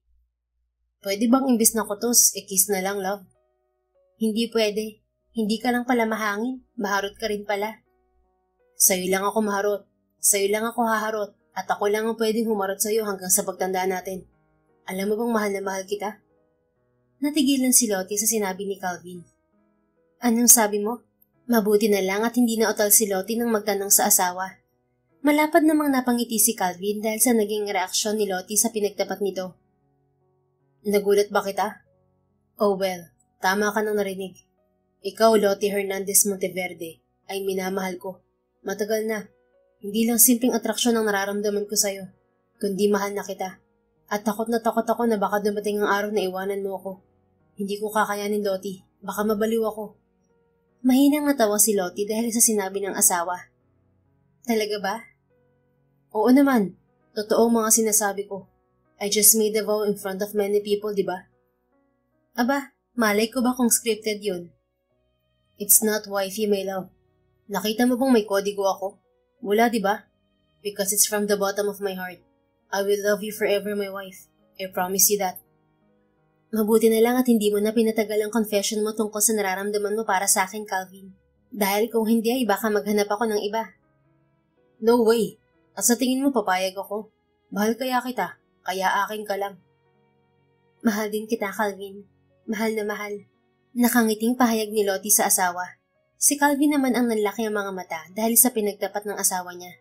Pwede bang imbis na kutos, kiss na lang, love? Hindi pwede. Hindi ka lang pala mahangin. Maharot ka rin pala. Sa'yo lang ako maharot. Sa'yo lang ako haharot. At ako lang ang pwedeng humarot sa'yo hanggang sa pagtanda natin. Alam mo bang mahal na mahal kita? Natigilan si Lottie sa sinabi ni Calvin. Anong sabi mo? Mabuti na lang at hindi na utal si Lottie nang magtanong sa asawa. Malapad namang napangiti si Calvin dahil sa naging reaksyon ni Lottie sa pinagtapat nito. Nagulat ba kita? Oh well, tama ka nang narinig. Ikaw, Lottie Hernandez Monteverde, ay minamahal ko. Matagal na. Hindi lang simpleng atraksyon ang nararamdaman ko sa'yo, kundi mahal na kita. At takot na takot ako na baka dumating ang araw na iwanan mo ako. Hindi ko kakayanin, Lottie. Baka mabaliw ako. Mahinang natawa si Lottie dahil sa sinabi ng asawa. Talaga ba? Oo naman. Totoo ang mga sinasabi ko. I just made a vow in front of many people, di ba? Aba, malay ko ba kung scripted yun? It's not wifey, my love. Nakita mo bang may kodigo ako? Wala, di ba? Because it's from the bottom of my heart. I will love you forever, my wife. I promise you that. Mabuti na lang at hindi mo na pinatagal ang confession mo tungkol sa nararamdaman mo para sa akin, Calvin. Dahil kung hindi ay baka maghanap ako ng iba. No way. At sa tingin mo papayag ako. Mahal kaya kita, kaya akin ka lang. Mahal din kita, Calvin. Mahal na mahal. Nakangiting pahayag ni Lottie sa asawa. Si Calvin naman ang nanlaki ang mga mata dahil sa pinagtapat ng asawa niya.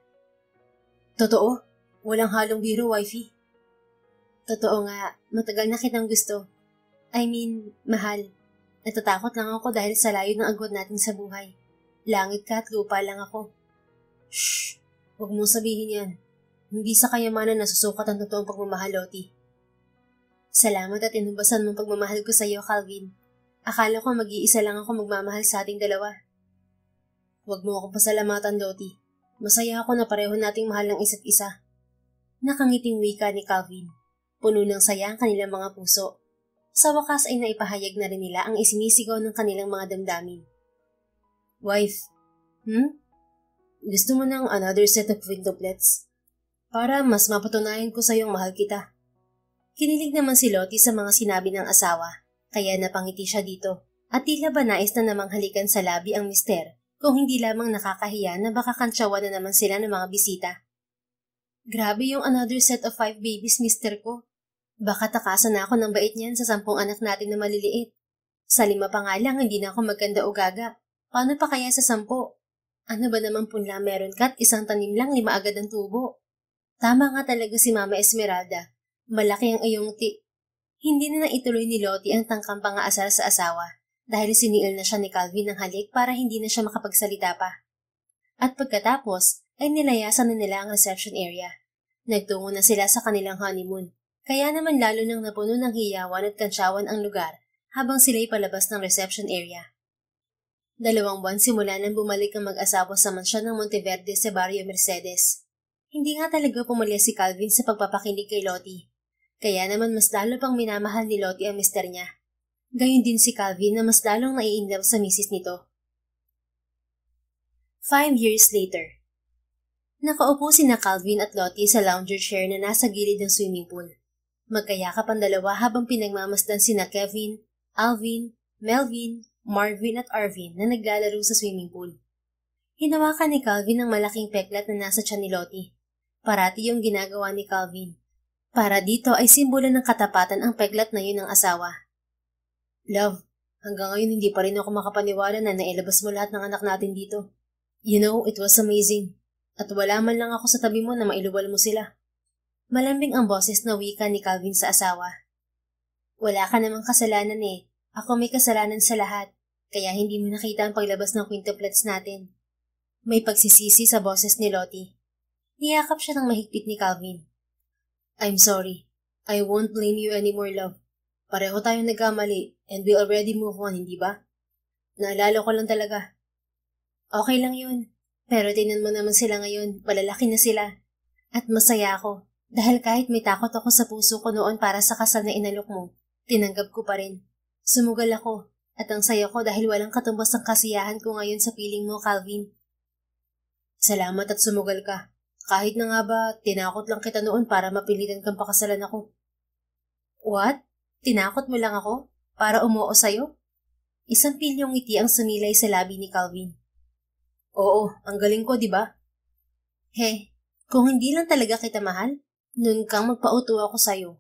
Totoo? Walang halong biro, wifey. Totoo nga, matagal na kitang gusto. I mean, mahal. Natatakot lang ako dahil sa layo ng agwat natin sa buhay. Langit ka at lupa lang ako. Shh! Huwag mong sabihin yan. Hindi sa kayamanan nasusukat ang totoong pagmamahal, Lottie. Salamat at inubasan mong pagmamahal ko sa iyo, Calvin. Akala ko mag-iisa lang ako magmamahal sa ating dalawa. Huwag mo akong pasalamatan, Lottie. Masaya ako na pareho nating mahal ng isa't isa. Nakangiting wika ni Calvin. Puno ng saya ang kanilang mga puso. Sa wakas ay naipahayag na rin nila ang isinisigaw ng kanilang mga damdamin. Wife, gusto mo ng another set of quintuplets? Para mas mapatunayan ko sa iyong mahal kita. Kinilig naman si Lottie sa mga sinabi ng asawa, kaya napangiti siya dito. At tila ba nais na namang halikan sa labi ang mister, kung hindi lamang nakakahiya na baka kantsawan na naman sila ng mga bisita. Grabe yung another set of 5 babies, mister ko. Baka takasan na ako ng bait niyan sa 10 anak natin na maliliit. Sa 5 pa nga lang, hindi na ako magkanda o gaga. Paano pa kaya sa 10? Ano ba naman punla meron ka at isang tanim lang 5 agad ang tubo? Tama nga talaga si Mama Esmeralda. Malaki ang iyong Hindi na naituloy ni Lottie ang tangkang pang-aasar sa asawa dahil siniil na siya ni Calvin ng halik para hindi na siya makapagsalita pa. At pagkatapos ay nilayasan na nila ang reception area. Nagtungo na sila sa kanilang honeymoon. Kaya naman lalo nang napuno ng hiyawan at kantsawan ang lugar habang sila'y palabas ng reception area. 2 buwan simula nang bumalik ang mag-asawa sa mansyon ng Monteverde sa Barrio Mercedes. Hindi nga talaga pumalya si Calvin sa pagpapakinig kay Lottie. Kaya naman mas lalo pang minamahal ni Lottie ang mister niya. Gayon din si Calvin na mas lalong nai-inlove sa misis nito. 5 years later. Nakaupo sina Calvin at Lottie sa lounger chair na nasa gilid ng swimming pool. Magkayakap ang dalawa habang pinagmamasdan sina Kevin, Alvin, Melvin, Marvin at Arvin na naglalaro sa swimming pool. Hinawakan ni Calvin ang malaking peklat na nasa tiyan ni Lottie. Parati yung ginagawa ni Calvin. Para dito ay simbolo ng katapatan ang peklat na yun ng asawa. Love, hanggang ngayon hindi pa rin ako makapaniwala na nailabas mo lahat ng anak natin dito. You know, it was amazing. At wala man lang ako sa tabi mo na mailuwal mo sila. Malambing ang boses na wika ni Calvin sa asawa. Wala ka namang kasalanan eh. Ako may kasalanan sa lahat, kaya hindi mo nakita ang paglabas ng quintuplets natin. May pagsisisi sa boses ni Lottie. Niyakap siya ng mahigpit ni Calvin. I'm sorry. I won't blame you anymore, love. Pareho tayong nagkamali and we already move on, hindi ba? Naalala ko lang talaga. Okay lang yun. Pero tingnan mo naman sila ngayon, malalaki na sila. At masaya ako. Dahil kahit may takot ako sa puso ko noon para sa kasal na inalok mo, tinanggap ko pa rin. Sumugal ako, at ang saya ko dahil walang katumbas ang kasiyahan ko ngayon sa piling mo, Calvin. Salamat at sumugal ka. Kahit na nga ba, tinakot lang kita noon para mapilitan kang pakasalan ako. What? Tinakot mo lang ako? Para umuo sa'yo? Isang pilyong ngiti ang sumilay sa labi ni Calvin. Oo, ang galing ko, di ba? Kung hindi lang talaga kita mahal, noon kang magpauto ako sa'yo.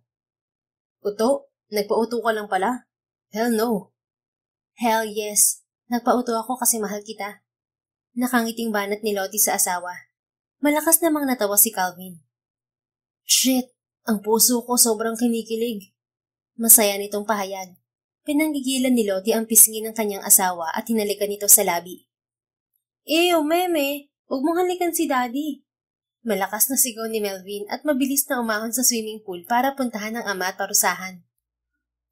Uto? Nagpauto ka lang pala? Hell no. Hell yes. Nagpauto ako kasi mahal kita. Nakangiting banat ni Lottie sa asawa. Malakas namang natawa si Calvin. Shit! Ang puso ko sobrang kinikilig. Masaya nitong pahayag. Pinanggigilan ni Lottie ang pisngi ng kanyang asawa at hinalikan nito sa labi. Ew, meme! Huwag mong halikan si Daddy! Malakas na sigaw ni Melvin at mabilis na umahon sa swimming pool para puntahan ng ama at parusahan.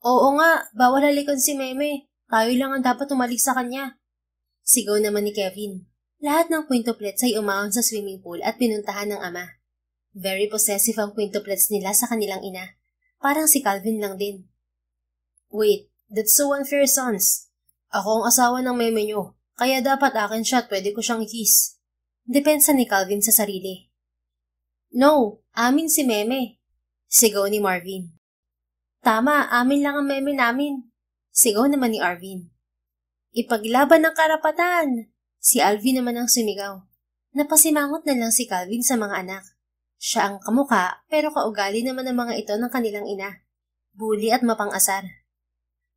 Oo nga, bawal halikan si Meme. Tayo lang ang dapat umalik sa kanya. Sigaw naman ni Kevin. Lahat ng quintuplets ay umahon sa swimming pool at pinuntahan ng ama. Very possessive ang quintuplets nila sa kanilang ina. Parang si Calvin lang din. Wait, that's so unfair, sons. Ako ang asawa ng meme nyo, kaya dapat akin siya at pwede ko siyang i-kiss. Depensa ni Calvin sa sarili. No, amin si Meme. Sigaw ni Marvin. Tama, amin lang ang meme namin. Sigaw naman ni Arvin. Ipaglaban ng karapatan! Si Alvin naman ang sumigaw. Napasimangot na lang si Calvin sa mga anak. Siya ang kamukha pero kaugali naman ng mga ito ng kanilang ina. Bully at mapang-asar.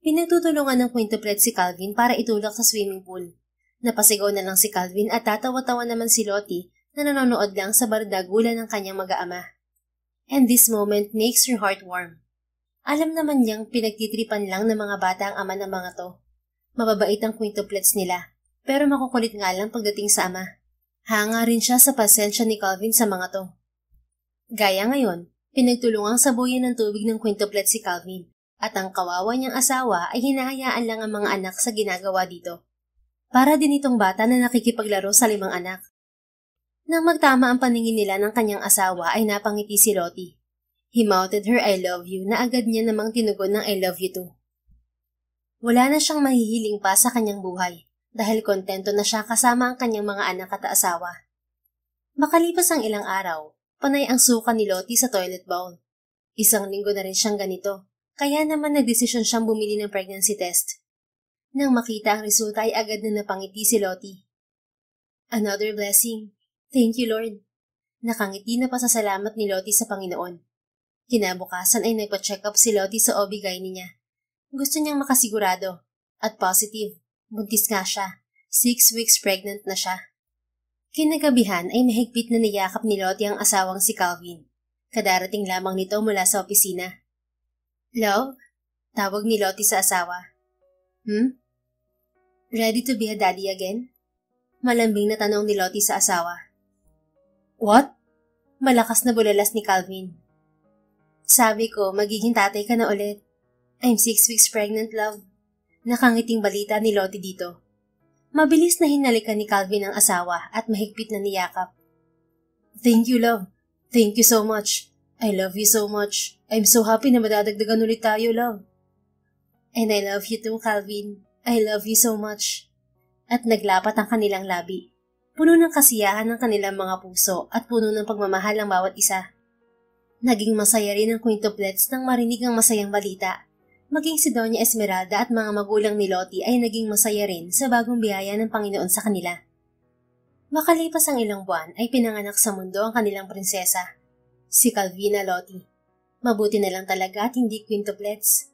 Pinagtutulungan ng quintuplet si Calvin para itulak sa swimming pool. Napasigaw na lang si Calvin at tatawa-tawa naman si Lottie na nanonood lang sa bardagulan ng kanyang mag-aama. And this moment makes your heart warm. Alam naman niyang pinagtitripan lang ng mga bata ang ama ng mga to. Mababait ang quintuplets nila, pero makukulit nga lang pagdating sa ama. Hanga rin siya sa pasensya ni Calvin sa mga to. Gaya ngayon, pinagtulungang sabuyan ng tubig ng quintuplet si Calvin, at ang kawawa niyang asawa ay hinahayaan lang ang mga anak sa ginagawa dito. Para din itong bata na nakikipaglaro sa 5 anak. Nang magtama ang paningin nila ng kanyang asawa ay napangiti si Lottie. He mouthed her I love you na agad niya namang tinugon ng I love you too. Wala na siyang mahihiling pa sa kanyang buhay dahil kontento na siya kasama ang kanyang mga anak at asawa. Makalipas ang ilang araw, panay ang suka ni Lottie sa toilet bowl. 1 linggo na rin siyang ganito, kaya naman nagdesisyon siyang bumili ng pregnancy test. Nang makita ang resulta ay agad na napangiti si Lottie. Another blessing. Thank you, Lord. Nakangiti na pasasalamat ni Lottie sa Panginoon. Kinabukasan ay nagpa-check up si Lottie sa OB-GYN niya. Gusto niyang makasigurado. At positive. Buntis nga siya. 6 weeks pregnant na siya. Kinagabihan ay mahigpit na niyakap ni Lottie ang asawang si Calvin. Kadarating lamang nito mula sa opisina. Love? Tawag ni Lottie sa asawa. Ready to be a daddy again? Malambing na tanong ni Lottie sa asawa. What? Malakas na bulalas ni Calvin. Sabi ko, magiging tatay ka na ulit. I'm 6 weeks pregnant, love. Nakangiting balita ni Lottie dito. Mabilis na hinalikan ni Calvin ang asawa at mahigpit na niyakap. Thank you, love. Thank you so much. I love you so much. I'm so happy na madadagdagan ulit tayo, love. And I love you too, Calvin. I love you so much. At naglapat ang kanilang labi. Puno ng kasiyahan ng kanilang mga puso at puno ng pagmamahal ng bawat isa. Naging masaya rin ang quintuplets nang marinig ang masayang balita. Maging si Doña Esmeralda at mga magulang ni Lottie ay naging masaya rin sa bagong biyaya ng Panginoon sa kanila. Makalipas ang ilang buwan ay pinanganak sa mundo ang kanilang prinsesa, si Calvina Lottie. Mabuti na lang talaga at hindi quintuplets.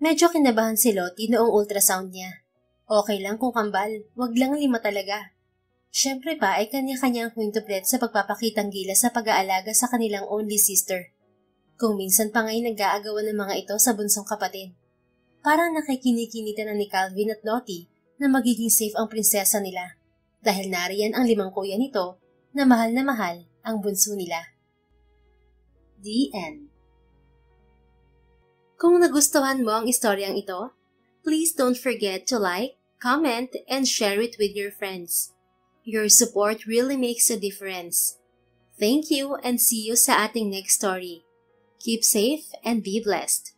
Medyo kinabahan si Lottie noong ultrasound niya. Okay lang kung kambal, wag lang 5 talaga. Siyempre pa ay kanya-kanya ang quintuplet sa pagpapakitang gilas sa pag-aalaga sa kanilang only sister. Kung minsan pa nga'y nag-aagawan ng mga ito sa bunsong kapatid. Parang nakikinikinita na ni Calvin at Lottie na magiging safe ang prinsesa nila dahil nariyan ang 5 kuya nito na mahal ang bunso nila. The End. Kung nagustuhan mo ang istoryang ito, please don't forget to like, comment, and share it with your friends. Your support really makes a difference. Thank you and see you sa ating next story. Keep safe and be blessed.